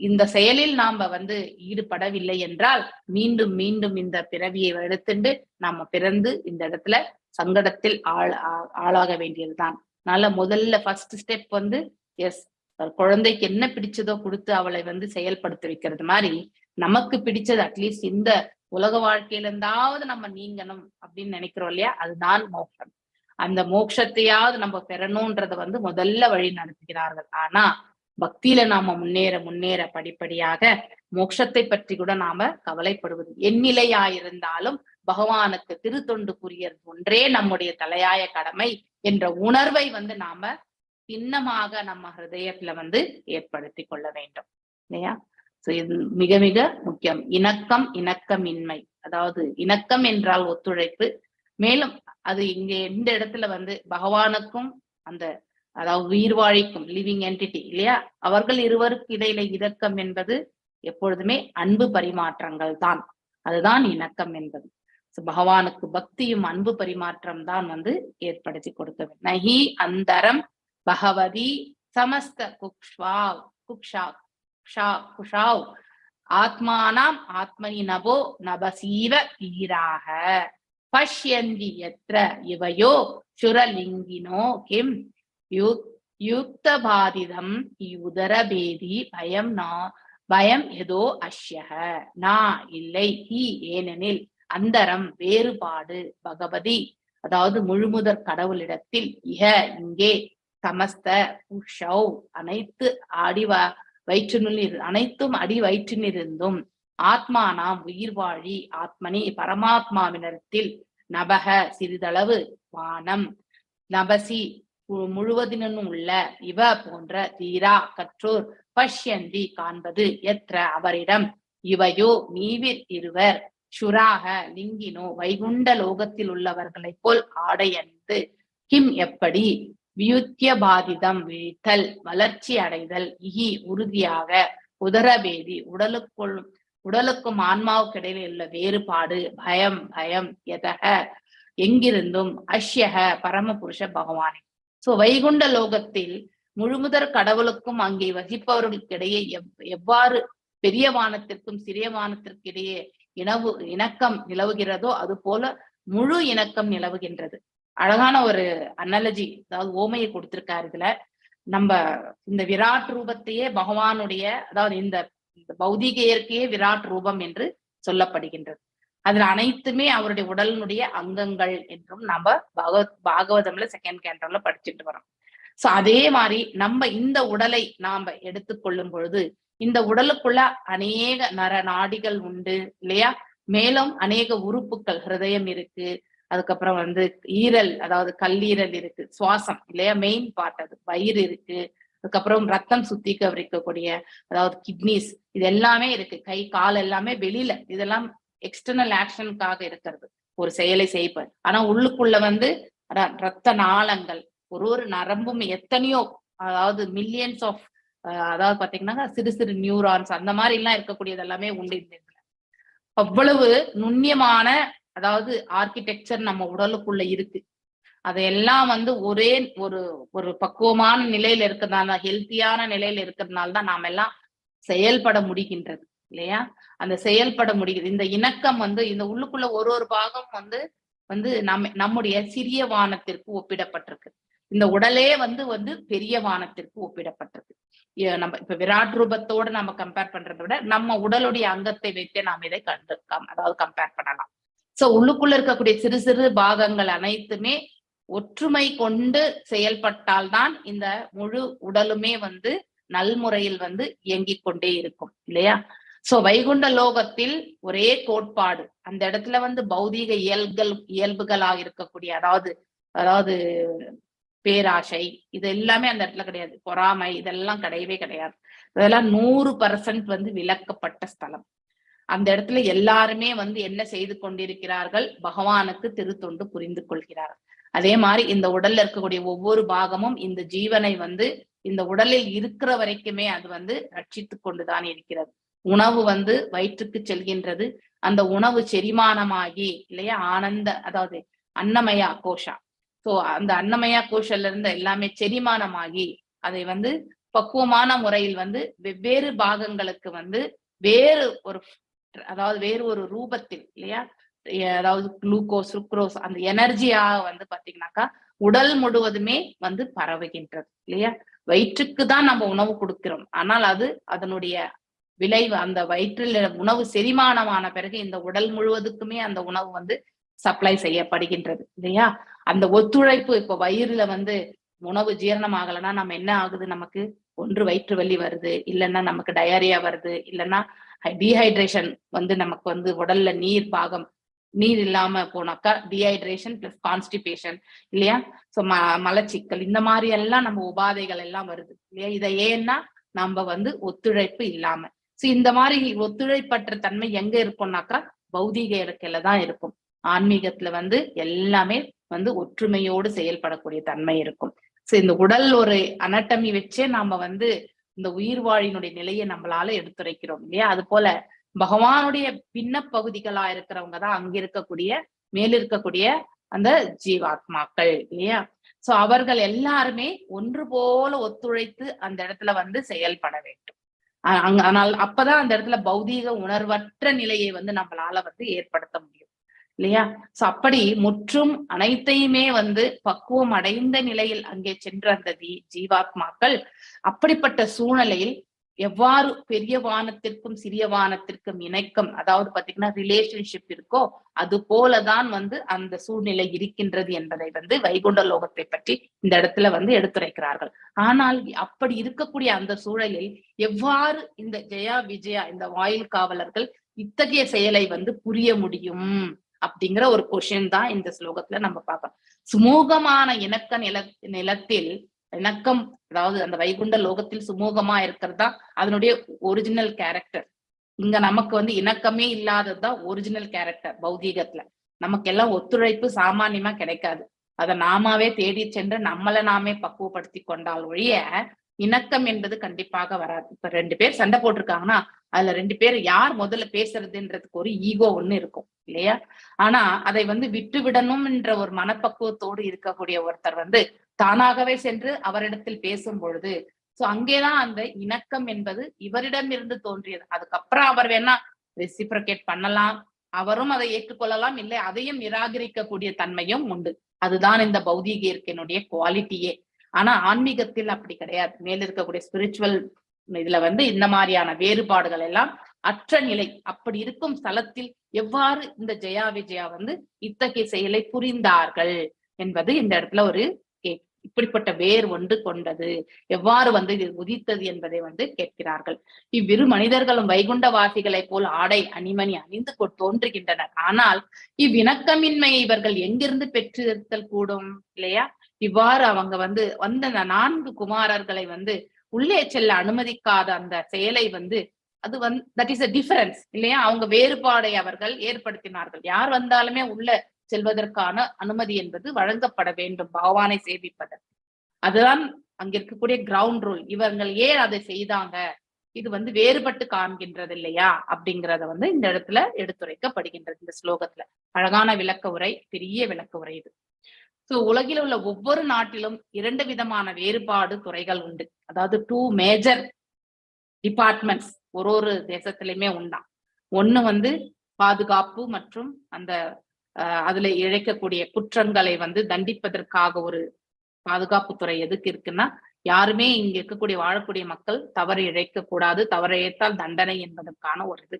இந்த செயலில் நாம வந்து ஈடுபடவில்லை என்றால் மீண்டும் மீண்டும் இந்த பிறவியை எடுத்துட்டு நாம பிறந்து இந்த இடத்துல சங்கடத்தில் ஆளாக வேண்டியதுதான். அதனால முதல்ல ஃபர்ஸ்ட் ஸ்டெப் வந்து எஸ் குழந்தைக்கு என்ன பிடிச்சதோ கொடுத்து அவளை வந்து செயல்படுத்த வைக்கிறது மாதிரி நமக்கு பிடிச்சது அட்லீஸ்ட் இந்த உலக வாழ்க்கையில இருந்தாவது நம்ம நீங்கணும் அப்படின்னு நினைக்கிறோம் இல்லையா? அதுதான் மோட்சம். அந்த மோட்சத்தையாவது நம்ம பெறணும்ன்றத வந்து முதல்ல வழி நடத்துகிறார்கள். ஆனா பக்தியில நாம முன்னேற படிப்படியாக மோட்சத்தை பற்றி கூட நாம கவலைப்படுவது எந்நிலையாயிருந்தாலும் பகவானுக்கு திருத்தொண்டு புரியறது ஒன்றே நம்முடைய தலையாய கடமை என்ற உணர்வை வந்து நாம சின்னமாக நம்ம ஹிருதயத்துல வந்து ஏற்படுத்தி கொள்ள வேண்டும் இல்லையா? சோ இது மிக மிக முக்கியம். இணக்கமின்மை, அதாவது இணக்கம் என்றால் ஒத்துழைப்பு. மேலும் அது இங்க எந்த இடத்துல வந்து பகவானுக்கும் அந்த அதாவது உயிர் வாழிக்கும் லிவிங் என்டிட்டி இல்லையா, அவர்கள் இருவருக்கு இடையில இரக்கம் என்பது எப்பொழுதுமே அன்பு பரிமாற்றங்கள் தான். அதுதான் இணக்கம் என்பது. பகவானுக்கு பக்தியும் அன்பு பரிமாற்றம் தான் வந்து ஏற்படுத்தி கொடுக்க வேண்டும். நஹி அந்தரம் பகவதி சமஸ்த குக்ஷா குஷாவ் ஆத்மானாம் ஆத்மனி நபோ நபசீவ தீராக பஷ்யந்தி யத்ர இவயோ சுரலிங்கினோ கிம் யுக்தபாதிதம் உதரபேதி பயம் எதோ அஷ்யக நா இல்லை ஹி ஏனெனில் அந்தரம் வேறுபாடு பகவதி அதாவது முழுமுதற் கடவுளிடத்தில் இங்கே சமஸ்த புஷௌ அனைத்து அனைத்தும் அடி வயிற்றினிருந்தும் ஆத்மானாம் உயிர் வாழி ஆத்மனி பரமாத்மாவினத்தில் நபக சிறிதளவு வானம் நபசி முழுவதினும் உள்ள இவ போன்ற தீரா கற்றோர் பஷ்யந்தி காண்பது எത്ര அவரிடம் இவையோ நீவிர் இருவர் சுராக லிங்கினோ வைகுண்ட லோகத்தில் உள்ளவர்களைப் போல் ஆடை அணிந்து கிம் எப்படி வியுத்தியபாதிதம் விழித்தல் வளர்ச்சி அடைதல் இகி உறுதியாக உதரபேதி உடலுக்கும் ஆன்மாவுக்கு இடையில உள்ள வேறுபாடு பயம் எதக எங்கிருந்தும் அஷ்யக பரமபுருஷ பகவானே. சோ வைகுண்ட லோகத்தில் முழுமுதற் கடவுளுக்கும் அங்கே வசிப்பவர்களுக்கிடையே எவ்வாறு பெரிய வானத்திற்கும் சிறிய வானத்திற்கு இடையே இணக்கம் நிலவுகிறதோ அது போல முழு இணக்கம் நிலவுகின்றது. அழகான ஒரு அனாலஜி, அதாவது ஓமையை கொடுத்திருக்காரு இதுல. நம்ம இந்த விராட் ரூபத்தையே பகவானுடைய, அதாவது இந்த பௌதிக இயற்கையே விராட் ரூபம் என்று சொல்லப்படுகின்றது. அதுல அனைத்துமே அவருடைய உடலினுடைய அங்கங்கள் என்றும் நம்ம பாகவதம்ல செகண்ட் கேண்டர்ல படிச்சுட்டு வரோம். சோ அதே மாதிரி நம்ம இந்த உடலை நாம எடுத்துக்கொள்ளும் பொழுது இந்த உடலுக்குள்ள அநேக நர நாடிகள் உண்டு இல்லையா, மேலும் அநேக உறுப்புகள், ஹிருதயம் இருக்கு, அதுக்கப்புறம் ஈரல், அதாவது கல்லீரல் இருக்கு, சுவாசம் இல்லையா மெயின் பார்ட், அது வயிறு இருக்கு, அதுக்கப்புறம் ரத்தம் சுத்திகரிக்கக்கூடிய அதாவது கிட்னிஸ், இது எல்லாமே இருக்கு, கை கால் எல்லாமே வெளியில, இதெல்லாம் எக்ஸ்டர்னல் ஆக்ஷனுக்காக இருக்கிறது, ஒரு செயலை செய்ப்பது. ஆனா உள்ளுக்குள்ள ரத்த நாளங்கள், ஒரு நரம்பும் எத்தனையோ, அதாவது மில்லியன்ஸ் ஆஃப், அதாவது பாத்தீங்கன்னா சிறு சிறு நியூரான்ஸ் அந்த மாதிரி எல்லாம் இருக்கக்கூடியது எல்லாமே உண்டு. அவ்வளவு நுண்ணியமான அதாவது ஆர்கிடெக்சர் நம்ம உடலுக்குள்ள இருக்கு. அதையெல்லாம் ஒரே ஒரு பக்குவமான நிலையில இருக்கிறதுனால, ஹெல்த்தியான நிலையில இருக்கிறதுனால தான் நாம எல்லாம் செயல்பட முடிகின்றது இல்லையா. அந்த செயல்பட முடிகிறது. இந்த இணக்கம் இந்த உள்ளுக்குள்ள ஒரு பாகம் நம்முடைய சிறிய வானத்திற்கு ஒப்பிடப்பட்டிருக்கு. இந்த உடலே பெரிய வானத்திற்கு ஒப்பிடப்பட்டிருக்கு. நம்ம இப்ப விராட் ரூபத்தோடு நம்ம கம்பேர் பண்றதை விட நம்ம உடலுடைய அங்கத்தை வைத்தே நாம் இதை அதாவது கம்பேர் பண்ணலாம். சோ உள்ளுக்குள்ள இருக்கக்கூடிய சிறு சிறு பாகங்கள் அனைத்துமே ஒற்றுமை கொண்டு செயல்பட்டால்தான் இந்த முழு உடலுமே நல்முறையில் இயங்கிக் கொண்டே இருக்கும் இல்லையா. சோ வைகுண்ட லோகத்தில் ஒரே கோட்பாடு, அந்த இடத்துல பௌதீக இயல்புகளாக இருக்கக்கூடிய அதாவது பேராசை, இது எல்லாமே அந்த இடத்துல கிடையாது. பொறாமை, இதெல்லாம் கிடையவே கிடையாது. இதெல்லாம் 100% விலக்கப்பட்ட ஸ்தலம். அந்த இடத்துல எல்லாருமே என்ன செய்து கொண்டிருக்கிறார்கள், பகவானுக்கு திருத்தொண்டு புரிந்து கொள்கிறார்கள். அதே மாதிரி இந்த உடல்ல இருக்கக்கூடிய ஒவ்வொரு பாகமும் இந்த ஜீவனை இந்த உடலில் இருக்கிற வரைக்குமே அது ரட்சித்து கொண்டுதான் இருக்கிறது. உணவு வயிற்றுக்கு செல்கின்றது, அந்த உணவு செரிமானமாகி இல்லையா ஆனந்த, அதாவது அன்னமயா கோஷா. சோ அந்த அன்னமயா கோஷல்ல இருந்து எல்லாமே செரிமானமாகி அதை பக்குவமான முறையில் வெவ்வேறு பாகங்களுக்கு வேறு ஒரு ரூபத்தில் இல்லையா, அதாவது குளுக்கோஸ், சுக்ரோஸ், அந்த எனர்ஜியாக பாத்தீங்கன்னாக்கா உடல் முழுவதுமே பரவுகின்றது இல்லையா. வயிற்றுக்கு தான் நம்ம உணவு கொடுக்கிறோம், ஆனால் அது அதனுடைய விளைவு, அந்த வயிற்றில் உணவு செரிமானமான பிறகு இந்த உடல் முழுவதுக்குமே அந்த உணவு சப்ளை செய்யப்படுகின்றது இல்லையா. அந்த ஒத்துழைப்பு, இப்ப வயிறுல உணவு ஜீரணம் ஆகலைன்னா நம்ம என்ன ஆகுது, நமக்கு ஒன்று வயிற்று வலி வருது, இல்லைன்னா நமக்கு டயரியா வருது, இல்லைன்னா டீஹைட்ரேஷன் நமக்கு உடல்ல நீர் இல்லாம போனாக்கா டீஹைட்ரேஷன் பிளஸ் கான்ஸ்டிபேஷன் இல்லையா. சோ மலச்சிக்கல், இந்த மாதிரி எல்லாம் நம்ம உபாதைகள் எல்லாம் வருது இல்லையா. இதை ஏன்னா நம்ம ஒத்துழைப்பு இல்லாம. சோ இந்த மாதிரி ஒத்துழைப்பற்ற தன்மை எங்க இருக்கும்னாக்கா பௌதீக இயற்கையில தான் இருக்கும். ஆன்மீகத்துல எல்லாமே ஒற்றுமையோடு செயல்படக்கூடிய தன்மை இருக்கும். சோ இந்த உடல் ஒரு அனட்டமி வச்சே நாம இந்த உயிர் வாழினுடைய நிலையை நம்மளால எடுத்துரைக்கிறோம் இல்லையா. அது போல பகவானுடைய பின்ன பகுதிகளா இருக்கிறவங்க தான் அங்க இருக்கக்கூடிய மேலிருக்கக்கூடிய அந்த ஜீவாத்மாக்கள் இல்லையா. சோ அவர்கள் எல்லாருமே ஒன்று போல ஒத்துழைத்து அந்த இடத்துல செயல்பட வேண்டும். ஆனால் அப்பதான் அந்த இடத்துல பௌதீக உணர்வற்ற நிலையை வந்து நம்மளால வந்து ஏற்படுத்த முடியும் இல்லையா? சோ அப்படி முற்றும் அனைத்தையுமே வந்து பக்குவம் அடைந்த நிலையில் அங்கே சென்ற அந்த ஜீவாத்மாக்கள் அப்படிப்பட்ட சூழ்நிலையில் எவ்வாறு பெரிய வானத்திற்கும் சிறிய வானத்திற்கும் இணக்கம், அதாவது பாத்தீங்கன்னா ரிலேஷன்ஷிப் இருக்கோ அது போலதான் வந்து அந்த சூழ்நிலை இருக்கின்றது என்பதை வந்து வைகுண்ட லோகத்தை பற்றி இந்த இடத்துல வந்து எடுத்துரைக்கிறார்கள். ஆனால் அப்படி இருக்கக்கூடிய அந்த சூழலில் எவ்வாறு இந்த ஜெயா விஜயா இந்த வாயில் காவலர்கள் இத்தகைய செயலை வந்து புரிய முடியும் அப்படிங்கிற ஒரு கொஸ்டின் தான் இந்த ஸ்லோகத்துல நம்ம பார்க்கணும். சுமூகமான இணக்க நிலத்தில் இணக்கம், அதாவது அந்த வைகுண்ட லோகத்தில் சுமூகமா இருக்கிறது தான் அதனுடைய ஒரிஜினல் கேரக்டர். இங்க நமக்கு வந்து இணக்கமே இல்லாததுதான் ஒரிஜினல் கேரக்டர். பௌதீகத்துல நமக்கு எல்லாம் ஒத்துழைப்பு சாமானியமா கிடைக்காது. அதை நாமாவே தேடி சென்று நம்மளை நாமே பக்குவப்படுத்தி கொண்டால் ஒழிய இணக்கம் என்பது கண்டிப்பாக வராது. இப்ப 2 பேர் சண்டை போட்டிருக்காங்கன்னா அதுல 2 பேர் யார் முதல்ல பேசுறதுன்றதுக்கு ஒரு ஈகோ ஒண்ணு இருக்கும் இல்லையா? ஆனா அதை வந்து விட்டு விடணும் என்ற ஒரு மனப்பக்குவத்தோடு இருக்கக்கூடிய ஒருத்தர் வந்து தானாகவே சென்று அவரிடத்தில் பேசும் பொழுது சோ அங்கேதான் அந்த இணக்கம் என்பது இவரிடம் இருந்து தோன்றியது. அதுக்கப்புறம் அவர் வேணா ரெசிப்ரோகேட் பண்ணலாம், அவரும் அதை ஏற்றுக்கொள்ளலாம், இல்லை அதையும் நிராகரிக்கக்கூடிய தன்மையும் உண்டு. அதுதான் இந்த பௌதீக இயற்கையினுடைய குவாலிட்டியே. ஆனா ஆன்மீகத்தில் அப்படி கிடையாது. மேல இருக்கக்கூடிய ஸ்பிரிச்சுவல் இதுல வந்து இந்த மாதிரியான வேறுபாடுகள் எல்லாம் அற்ற நிலை. அப்படி இருக்கும் ஸ்தலத்தில் எவ்வாறு இந்த ஜெயா விஜயா வந்து இத்தகைய செயலை புரிந்தார்கள் என்பது இந்த இடத்துல ஒரு இப்படிப்பட்ட வேர் ஒன்று கொண்டது, எவ்வாறு வந்து இது உதித்தது என்பதை வந்து கேட்கிறார்கள். இவ்விரு மனிதர்களும் வைகுண்டவாசிகளைப் போல் ஆடை அணிமணி அணிந்து தோன்றுகின்றனர். ஆனால் இவ்விணக்கமின்மையை இவர்கள் எங்கிருந்து பெற்றிருத்தல் கூடும் இல்லையா? இவ்வாறு அவங்க வந்து வந்த 4 குமாரர்களை வந்து உள்ளே செல்ல அனுமதிக்காத அந்த செயலை வந்து அது வந்து தட் இஸ் அ டிஃபரன்ஸ் இல்லையா? அவங்க வேறுபாடை அவர்கள் ஏற்படுத்தினார்கள். யார் வந்தாலுமே உள்ள செல்வதற்கான அனுமதி என்பது வழங்கப்பட வேண்டும் பகவானை சேவிப்பதற்கு. அதுதான் அங்க இருக்கக்கூடிய கிரவுண்ட் ரூல். இவர்கள் ஏன் அதை செய்தாங்க, இது வந்து வேறுபட்டு காண்கின்றது இல்லையா அப்படிங்கிறத வந்து இந்த இடத்துல எடுத்துரைக்கப்படுகின்றது இந்த ஸ்லோகத்துல. அழகான விளக்க உரை, பெரிய விளக்க உரை இது. சோ உலகில் உள்ள ஒவ்வொரு நாட்டிலும் 2 விதமான வேறுபாடு துறைகள் உண்டு. அதாவது 2 மேஜர் டிபார்ட்மெண்ட்ஸ் ஒரு தேசத்திலுமே உண்டாம். ஒண்ணு வந்து பாதுகாப்பு மற்றும் அந்த அதுல இழைக்கக்கூடிய குற்றங்களை வந்து தண்டிப்பதற்காக ஒரு பாதுகாப்பு துறை எதுக்கு இருக்குன்னா, யாருமே இங்க இருக்கக்கூடிய வாழக்கூடிய மக்கள் தவறு இழைக்க கூடாது, தவறு இழைத்தால் தண்டனை என்பதற்கான ஒரு இது.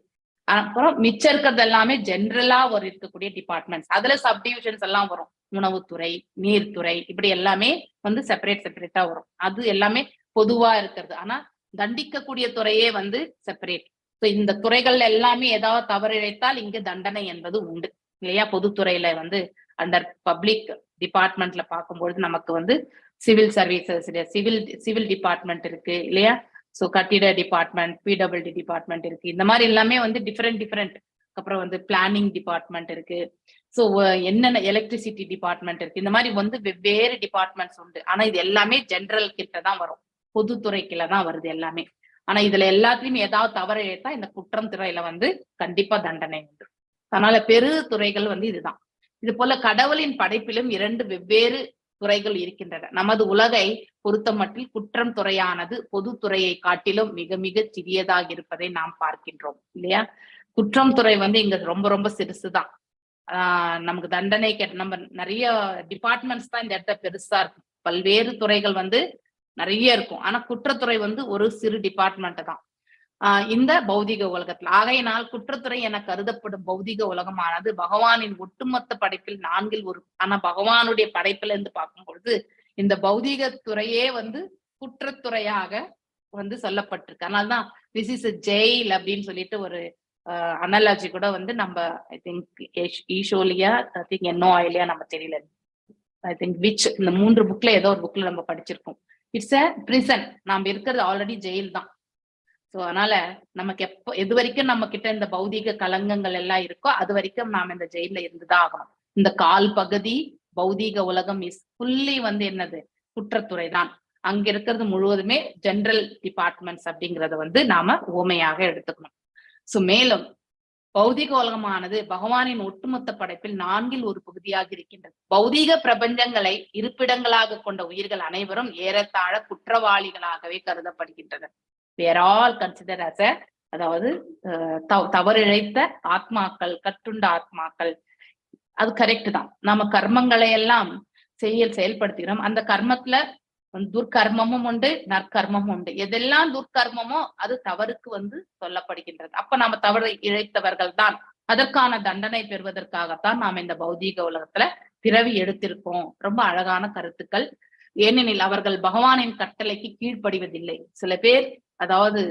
அப்புறம் மிச்சம் இருக்கிறது எல்லாமே ஜென்ரலா ஒரு இருக்கக்கூடிய டிபார்ட்மெண்ட்ஸ். அதுல சப்டிவிஷன்ஸ் எல்லாம் வரும். உணவுத்துறை, நீர்த்துறை, இப்படி எல்லாமே வந்து செப்பரேட்டா வரும். அது எல்லாமே பொதுவா இருக்கிறது. ஆனா தண்டிக்கக்கூடிய துறையே வந்து செப்பரேட். இந்த துறைகள் எல்லாமே ஏதாவது தவறு இழைத்தால் இங்கு தண்டனை என்பது உண்டு இல்லையா? பொதுத்துறையில வந்து அண்டர் பப்ளிக் டிபார்ட்மெண்ட்ல பார்க்கும்பொழுது நமக்கு வந்து சிவில் சர்வீசஸ், சிவில் டிபார்ட்மெண்ட் இருக்கு இல்லையா? சோ கட்டிட டிபார்ட்மெண்ட், பிடபிள்யூடி டிபார்ட்மெண்ட் இருக்கு. இந்த மாதிரி எல்லாமே வந்து டிஃப்ரெண்ட். அப்புறம் வந்து பிளானிங் டிபார்ட்மெண்ட் இருக்கு. சோ என்னென்ன எலக்ட்ரிசிட்டி டிபார்ட்மெண்ட் இருக்கு. இந்த மாதிரி வந்து வெவ்வேறு டிபார்ட்மெண்ட்ஸ் உண்டு. ஆனா இது எல்லாமே ஜெனரல் கிட்ட தான் வரும், பொதுத்துறை கீழே தான் வருது எல்லாமே. ஆனா இதுல எல்லாத்துலயும் ஏதாவது தவறு இழைத்தா இந்த குற்றம் துறையில வந்து கண்டிப்பா தண்டனை உண்டு. அதனால பெரு துறைகள் வந்து இதுதான். இது போல கடவுளின் படைப்பிலும் 2 வெவ்வேறு துறைகள் இருக்கின்றன. நமது உலகை பொறுத்த மட்டில் குற்றம் துறையானது பொதுத்துறையை காட்டிலும் மிக மிக சிறியதாக இருப்பதை நாம் பார்க்கின்றோம் இல்லையா? குற்றம் துறை வந்து இங்க ரொம்ப சிறுசுதான். நமக்கு தண்டனை நம்ம நிறைய டிபார்ட்மெண்ட்ஸ் தான் இந்த இடத்த பெருசா இருக்கும். பல்வேறு துறைகள் வந்து நிறைய இருக்கும். ஆனா குற்றத்துறை வந்து ஒரு சிறு டிபார்ட்மெண்ட் தான் இந்த பௌதிக உலகத்துல. ஆகையினால் குற்றத்துறை என கருதப்படும் பௌதிக உலகமானது பகவானின் ஒட்டுமொத்த படைப்பில் 4ல் 1. ஆனா பகவானுடைய படைப்புல இருந்து பார்க்கும் பொழுது இந்த பௌதிக துறையே வந்து குற்றத்துறையாக வந்து சொல்லப்பட்டிருக்கு. அதனால்தான் திஸ் இஸ் a jail அப்படின்னு சொல்லிட்டு ஒரு அனாலஜி கூட வந்து நம்ம ஐ திங்க் ஈஷோலியா ஐ திங்க் என்னோ ஆயிலியா நம்ம தெரியல, ஐ திங்க் விச் இந்த 3 புக்ல ஏதோ ஒரு புக்ல நம்ம படிச்சிருக்கோம். It's a prison. நாம இருக்கிறது ஆல்ரெடி ஜெயில் தான். சோ அதனால நமக்கு எது வரைக்கும் நம்ம கிட்ட இந்த பௌதிக கலங்கங்கள் எல்லாம் இருக்கோ அது வரைக்கும் நாம இந்த ஜெயில இருந்துதான் ஆகணும். இந்த கால் பகுதி பௌதிக உலகம் இஸ் ஃபுல்லி வந்து என்னது குற்றத்துறை தான். அங்க இருக்கிறது முழுவதுமே ஜெனரல் டிபார்ட்மெண்ட்ஸ் அப்படிங்கறத வந்து நாம உவமையாக எடுத்துக்கணும். சோ மேலும் பௌதிக உலகமானது பகவானின் ஒட்டுமொத்த படைப்பில் 4ல் 1 பகுதியாக இருக்கின்றது. பௌதிக பிரபஞ்சங்களை இருப்பிடங்களாக கொண்ட உயிர்கள் அனைவரும் ஏறத்தாழ குற்றவாளிகளாகவே கருதப்படுகின்றனர். we are all considered as a, அதாவது தவறிழைத்த ஆத்மாக்கள், கட்டுண்ட ஆத்மாக்கள். அது கரெக்ட் தான். நம்ம கர்மங்களை எல்லாம் செயல்படுத்துகிறோம். அந்த கர்மத்துல துர்க்கர்மமும் உண்டு, நற்கர்மமும் உண்டு. எதெல்லாம் துர்க்கர்மமோ அது தவறுக்கு சொல்லப்படுகின்றது. அப்ப நாம தவறு இழைத்தவர்கள் தான். அதற்கான தண்டனை பெறுவதற்காகத்தான் நாம் இந்த பௌதீக உலகத்துல பிறவி எடுத்திருக்கோம். ரொம்ப அழகான கருத்துக்கள். ஏனெனில் அவர்கள் பகவானின் கட்டளைக்கு கீழ்ப்படிவதில்லை. சில பேர் அதாவது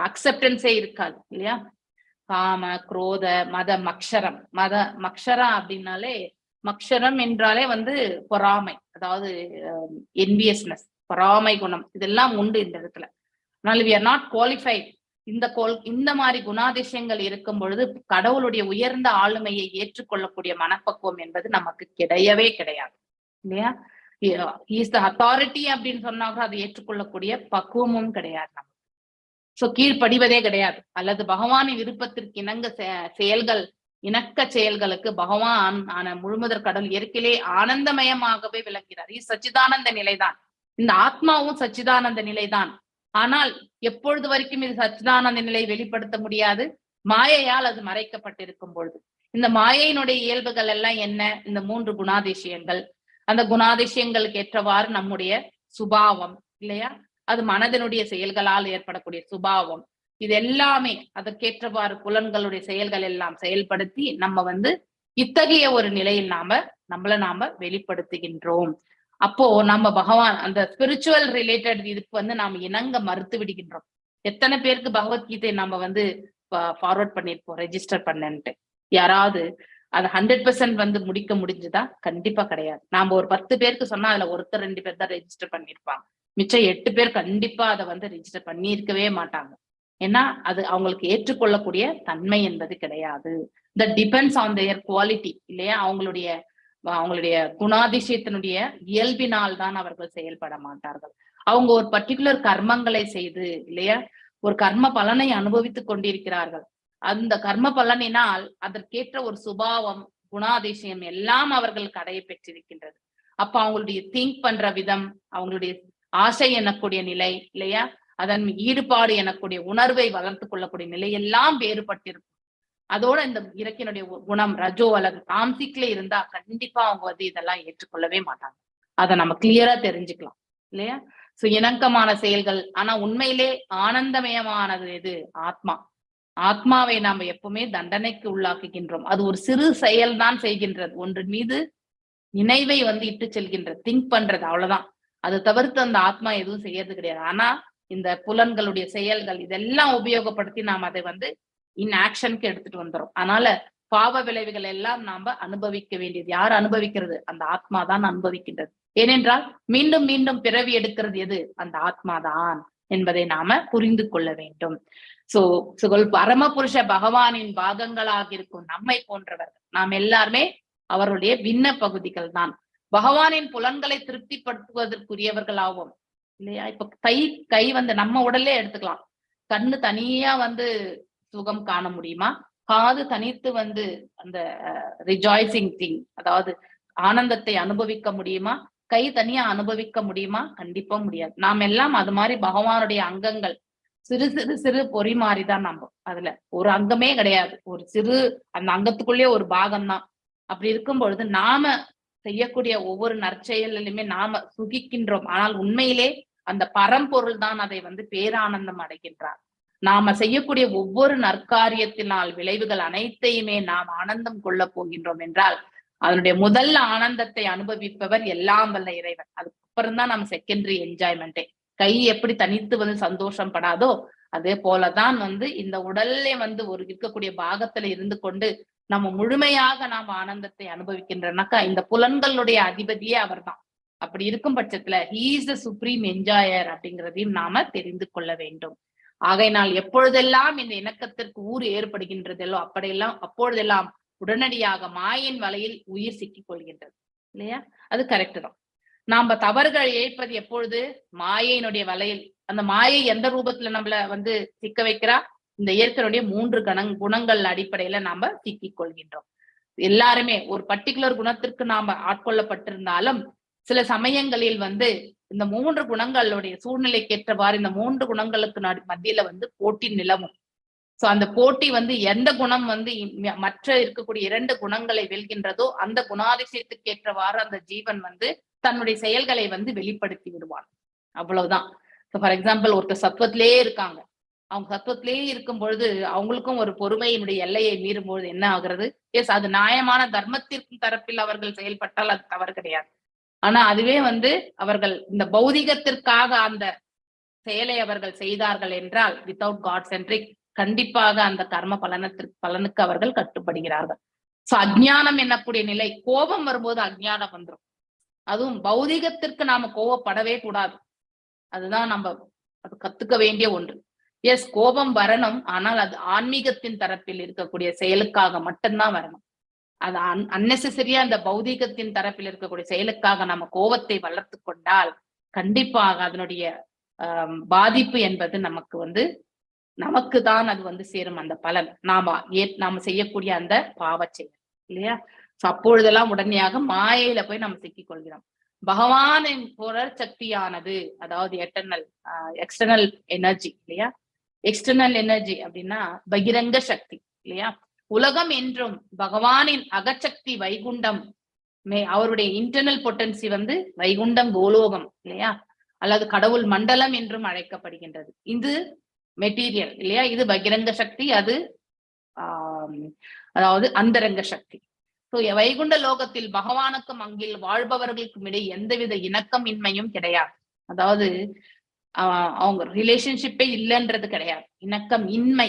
அக்செப்டன்ஸே இருக்காது இல்லையா? காம, குரோத, மத மக்ஷரம். மக்ஷரம் அப்படின்னாலே, மக்ஷரம் என்றாலே பொறாமை, அதாவது என்வியஸ்னஸ், பொறாமை குணம், இதெல்லாம் உண்டு இந்த இடத்துல. அதனால we are not qualified. இந்த மாதிரி குணாதிசயங்கள் இருக்கும் பொழுது கடவுளுடைய உயர்ந்த ஆளுமையை ஏற்றுக்கொள்ளக்கூடிய மனப்பக்குவம் என்பது நமக்கு கிடையவே கிடையாது இல்லையா? இஸ் த அத்தாரிட்டி அப்படின்னு சொன்னாக்க அதை ஏற்றுக்கொள்ளக்கூடிய பக்குவமும் கிடையாது நமக்கு. சோ கீழ்ப்படிவதே கிடையாது. அல்லது பகவானின் விருப்பத்திற்கு இணங்க செயல்கள், இணக்க செயல்களுக்கு பகவான் ஆன முழுமுதற் கடவுள் இயற்கையிலே ஆனந்தமயமாகவே விளங்குகிறார். இது சச்சிதானந்த நிலைதான். இந்த ஆத்மாவும் சச்சிதானந்த நிலைதான். ஆனால் எப்பொழுது வரைக்கும் இது சச்சிதானந்த நிலை வெளிப்படுத்த முடியாது? மாயையால் அது மறைக்கப்பட்டிருக்கும் பொழுது. இந்த மாயையினுடைய இயல்புகள் எல்லாம் என்ன? இந்த 3 குணாதிசயங்கள். அந்த குணாதிசயங்களுக்கு ஏற்றவாறு நம்முடைய சுபாவம் இல்லையா? அது மனதினுடைய செயல்களால் ஏற்படக்கூடிய சுபாவம். இது எல்லாமே அதற்கேற்றவாறு புலன்களுடைய செயல்கள் எல்லாம் செயல்படுத்தி நம்ம இத்தகைய ஒரு நிலையில் நாம வெளிப்படுத்துகின்றோம். அப்போ நம்ம பகவான் அந்த ஸ்பிரிச்சுவல் ரிலேட்டட் இதுக்கு நாம இணங்க மறுத்து விடுகின்றோம். எத்தனை பேருக்கு பகவத்கீதை நம்ம ஃபார்வர்ட் பண்ணிருப்போம் ரெஜிஸ்டர் பண்ணன்ட்டு? யாராவது அது 100% முடிக்க முடிஞ்சுதா? கண்டிப்பா கிடையாது. நாம ஒரு 10 பேருக்கு சொன்னா அதுல ஒருத்தர் 2 பேர் தான் ரெஜிஸ்டர் பண்ணிருப்பாங்க. மிச்சம் 8 பேர் கண்டிப்பா அதை ரெஜிஸ்டர் பண்ணியிருக்கவே மாட்டாங்க. ஏன்னா அது அவங்களுக்கு ஏற்றுக்கொள்ளக்கூடிய தன்மை என்பது கிடையாது. That depends on their quality இல்லையா? அவங்களுடைய குணாதிசயத்தினுடைய இயல்பினால் தான் அவர்கள் செயல்பட மாட்டார்கள். அவங்க ஒரு பர்டிகுலர் கர்மங்களை செய்து இல்லையா ஒரு கர்ம பலனை அனுபவித்துக் கொண்டிருக்கிறார்கள். அந்த கர்ம பலனினால் அதற்கேற்ற ஒரு சுபாவம், குணாதிசயம் எல்லாம் அவர்கள் கடைய பெற்றிருக்கின்றது. அப்ப அவங்களுடைய திங்க் பண்ற விதம், அவங்களுடைய ஆசை எனக்கூடிய நிலை இல்லையா, அதன் ஈடுபாடு எனக்கூடிய உணர்வை வளர்த்து கொள்ளக்கூடிய நிலை எல்லாம் வேறுபட்டிருக்கும். அதோட இந்த இறக்கினுடைய குணம் ரஜோ அல்லது தாம்சிக்ல இருந்தா கண்டிப்பா அவங்க இதெல்லாம் ஏற்றுக்கொள்ளவே மாட்டாங்க. அதை நம்ம கிளியரா தெரிஞ்சுக்கலாம் இல்லையா? சோ இணக்கமான செயல்கள். ஆனா உண்மையிலே ஆனந்தமயமானது எது? ஆத்மா. ஆத்மாவை நாம எப்பவுமே தண்டனைக்கு உள்ளாக்குகின்றோம். அது ஒரு சிறு செயல் தான் செய்கின்றது. ஒன்று மீது நினைவை இட்டு செல்கின்றது, திங்க் பண்றது, அவ்வளவுதான். அது தவிர்த்து அந்த ஆத்மா எதுவும் செய்யறது கிடையாது. ஆனா இந்த புலன்களுடைய செயல்கள் இதெல்லாம் உபயோகப்படுத்தி நாம் அதை இன் ஆக்ஷனுக்கு எடுத்துட்டு வந்துடும். அதனால பாவ விளைவுகள் எல்லாம் நாம அனுபவிக்க வேண்டியது யார் அனுபவிக்கிறது? அந்த ஆத்மா தான் அனுபவிக்கின்றது. ஏனென்றால் மீண்டும் மீண்டும் பிறவி எடுக்கிறது எது? அந்த ஆத்மாதான் என்பதை நாம புரிந்து கொள்ள வேண்டும். பரமபுருஷ பகவானின் பாகங்களாக இருக்கும் நம்மை போன்றவர்கள் நாம் எல்லாருமே அவருடைய பின்ன பகுதிகள் தான். பகவானின் புலன்களை திருப்திப்படுத்துவதற்குரியவர்கள் ஆகும் இல்லையா? இப்ப கை நம்ம உடல்லே எடுத்துக்கலாம். கண்ணு தனியா சுகம் காண முடியுமா? காது தனித்து அந்த ரிஜாய்சிங் திங், அதாவது ஆனந்தத்தை அனுபவிக்க முடியுமா? கை தனியா அனுபவிக்க முடியுமா? கண்டிப்பா முடியாது. நாம் எல்லாம் அது மாதிரி பகவானுடைய அங்கங்கள், சிறு சிறு சிறு பொறி மாறிதான். நம்ம அதுல ஒரு அங்கமே கிடையாது, ஒரு சிறு அந்த அங்கத்துக்குள்ளேயே ஒரு பாகம்தான். அப்படி இருக்கும் பொழுது நாம செய்யக்கூடிய ஒவ்வொரு நற்செயலிலுமே நாம சுகிக்கின்றோம். ஆனால் உண்மையிலே அந்த பரம்பொருள் தான் அதை பேரானந்தம் அடைகின்றார். நாம செய்யக்கூடிய ஒவ்வொரு நற்காரியத்தினால் விளைவுகள் அனைத்தையுமே நாம் ஆனந்தம் கொள்ள போகின்றோம் என்றால் அதனுடைய முதல் ஆனந்தத்தை அனுபவிப்பவர் எல்லாம் வல்ல இறைவன். அதுக்கப்புறம் தான் நம்ம செகண்டரி என்ஜாய்மெண்டே. கை எப்படி தனித்து சந்தோஷம் படாதோ அதே போலதான் இந்த உடல்ல ஒரு இருக்கக்கூடிய பாகத்துல இருந்து கொண்டு நம்ம முழுமையாக நாம் ஆனந்தத்தை அனுபவிக்கின்றனாக்கா இந்த புலன்களுடைய அதிபதியே அவர் தான். அப்படி இருக்கும் பட்சத்துல ஹீ இஸ் த சுப்ரீம் என்ஜாயர் அப்படிங்கிறதையும் நாம தெரிந்து கொள்ள வேண்டும். ஆகையினால் எப்பொழுதெல்லாம் இந்த இணக்கத்திற்கு ஊறு ஏற்படுகின்றதோ அப்பொழுதெல்லாம் உடனடியாக மாயின் வலையில் உயிர் சிக்கிக் கொள்கின்றது இல்லையா? அது கரெக்ட் தான். நாம தவறுகள் இழைப்பது எப்பொழுது? மாயையினுடைய வலையில். அந்த மாயை எந்த ரூபத்துல நம்மள சிக்க வைக்கிறா? இந்த இயற்கையுடைய 3 குணங்கள் அடிப்படையில நாம சிக்கிக் கொள்கின்றோம். எல்லாருமே ஒரு பர்டிகுலர் குணத்திற்கு நாம ஆட்கொள்ளப்பட்டிருந்தாலும் சில சமயங்களில் இந்த 3 குணங்களுடைய சூழ்நிலைக்கேற்றவாறு இந்த 3 குணங்களுக்கு மத்தியில வந்து போட்டி நிலவும். சோ அந்த போட்டி வந்து எந்த குணம் வந்து மற்ற இருக்கக்கூடிய 2 குணங்களை வெல்கின்றதோ அந்த குணாதிசயத்துக்கு ஏற்றவாறு அந்த ஜீவன் வந்து தன்னுடைய செயல்களை வந்து வெளிப்படுத்தி விடுவான். அவ்வளவுதான். ஃபார் எக்ஸாம்பிள், ஒருத்தர் சத்துவத்திலேயே இருக்காங்க. அவங்க சத்துவத்திலேயே இருக்கும் பொழுது அவங்களுக்கும் ஒரு பொறுமையினுடைய எல்லையை மீறும் பொழுது என்ன ஆகுறது? எஸ், அது நியாயமான தர்மத்திற்கும் தரப்பில் அவர்கள் செயல்பட்டால் அது தவறு கிடையாது. ஆனா அதுவே வந்து அவர்கள் இந்த பௌதிகத்திற்காக அந்த செயலை அவர்கள் செய்தார்கள் என்றால் வித்தவுட் காட் சென்ட்ரிக், கண்டிப்பாக அந்த கர்ம பலனுக்கு அவர்கள் கட்டுப்படுகிறார்கள். சோ அஜ்ஞானம் என்னக்கூடிய நிலை, கோபம் வரும்போது அஜ்ஞானம் வந்துடும். அதுவும் பௌதிகத்திற்கு நாம கோபப்படவே கூடாது. அதுதான் நம்ம அது கத்துக்க வேண்டிய ஒன்று. எஸ், கோபம் வரணும், ஆனால் அது ஆன்மீகத்தின் தரப்பில் இருக்கக்கூடிய செயலுக்காக மட்டும்தான் வரணும். அது அன்னெசரியா அந்த பௌதிகத்தின் தரப்பில் இருக்கக்கூடிய செயலுக்காக நம்ம கோபத்தை வளர்த்து கொண்டால் கண்டிப்பாக அதனுடைய பாதிப்பு என்பது நமக்கு தான் அது வந்து சேரும். அந்த பலன் நாம செய்யக்கூடிய அந்த பாவ செயல் இல்லையா? அப்பொழுதெல்லாம் உடனடியாக மாயையில போய் நம்ம சிக்கிக் கொள்கிறோம். பகவானின் புறர் சக்தியானது, அதாவது எக்ஸ்டர்னல் எனர்ஜி இல்லையா? எக்ஸ்டர்னல் எனர்ஜி அப்படின்னா பகிரங்க சக்தி இல்லையா? உலகம் என்றும் பகவானின் அகச்சக்தி வைகுண்டம், அவருடைய இன்டர்னல் பொட்டன்சி வந்து வைகுண்டம் கோலோகம் இல்லையா? அல்லது கடவுள் மண்டலம் என்றும் அழைக்கப்படுகின்றது. இது மெட்டீரியல் இல்லையா? இது பகிரங்க சக்தி, அது அதாவது அந்தரங்க சக்தி. ஸோ வைகுண்ட லோகத்தில் பகவானுக்கும் அங்கில் வாழ்பவர்களுக்கும் இடையே எந்தவித இணக்கம் இன்மையும் கிடையாது. அதாவது அவங்க ரிலேஷன்ஷிப்பே இல்லைன்றது கிடையாது. இணக்கம் இன்மை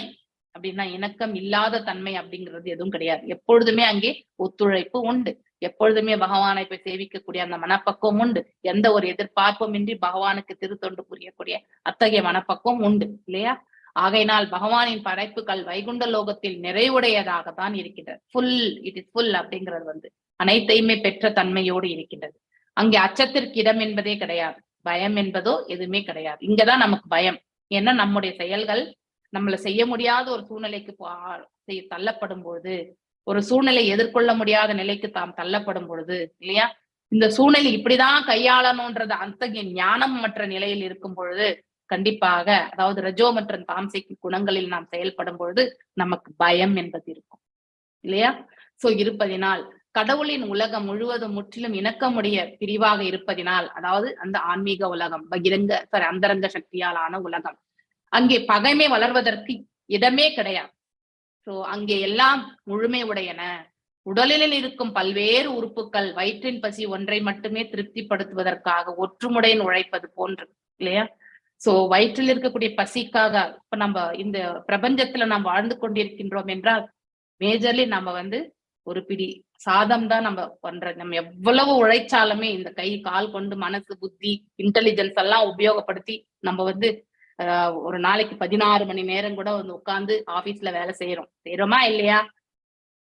அப்படின்னா இணக்கம் இல்லாத தன்மை அப்படிங்கிறது எதுவும் கிடையாது. எப்பொழுதுமே அங்கே ஒத்துழைப்பு உண்டு. எப்பொழுதுமே பகவானை போய் சேவிக்கக்கூடிய அந்த மனப்பக்குவம் உண்டு. எந்த ஒரு எதிர்பார்ப்பும் இன்றி பகவானுக்கு திருத்தொண்டு புரியக்கூடிய அத்தகைய மனப்பக்குவம் உண்டு இல்லையா? ஆகையினால் பகவானின் படைப்புகள் வைகுண்ட லோகத்தில் நிறைவுடையதாக தான் இருக்கின்றது. இட் இஸ் ஃபுல் அப்படிங்கிறது வந்து அனைத்தையுமே பெற்ற தன்மையோடு இருக்கின்றது. அங்கே அச்சத்திற்கு இடம் என்பதே கிடையாது. பயம் என்பதோ எதுவுமே கிடையாது. இங்கதான் நமக்கு பயம். ஏன்னா நம்முடைய செயல்கள் நம்மள செய்ய முடியாத ஒரு சூழ்நிலைக்கு தள்ளப்படும் பொழுது, ஒரு சூழ்நிலை எதிர்கொள்ள முடியாத நிலைக்கு தாம் தள்ளப்படும் பொழுது இல்லையா, இந்த சூழ்நிலை இப்படிதான் கையாளணும்ன்றது அத்தகைய ஞானம் மற்ற நிலையில் இருக்கும் பொழுது கண்டிப்பாக, அதாவது ரஜோ மற்றும் தாம்சிக் குணங்களில் நாம் செயல்படும் பொழுது நமக்கு பயம் என்பது இருக்கும் இல்லையா? சோ இருப்பதினால் கடவுளின் உலகம் முழுவதும் முற்றிலும் இணக்கமுடைய பிரிவாக இருப்பதினால், அதாவது அந்த ஆன்மீக உலகம் அந்தரங்க சக்தியால் ஆன உலகம், அங்கே பகைமை வளர்வதற்கு இடமே கிடையாது. சோ அங்கே எல்லாம் முழுமை உடையன. உடலில் இருக்கும் பல்வேறு உறுப்புகள் வயிற்றின் பசி ஒன்றை மட்டுமே திருப்திப்படுத்துவதற்காக ஒற்றுமுடையின் உழைப்பது போன்று இல்லையா? சோ வயிற்றில் இருக்கக்கூடிய பசிக்காக இப்ப நம்ம இந்த பிரபஞ்சத்துல நாம் வாழ்ந்து கொண்டிருக்கின்றோம் என்றால் மேஜர்லி நம்ம வந்து ஒரு பிடி சாதம் தான் நம்ம பண்றது. நம்ம எவ்வளவு உழைச்சாலுமே இந்த கை கால் கொண்டு மனசு புத்தி இன்டெலிஜென்ஸ் எல்லாம் உபயோகப்படுத்தி நம்ம வந்து ஒரு நாளைக்கு 16 மணி நேரம் கூட வந்து உட்கார்ந்து ஆபீஸ்ல வேலை செய்யறோமா இல்லையா?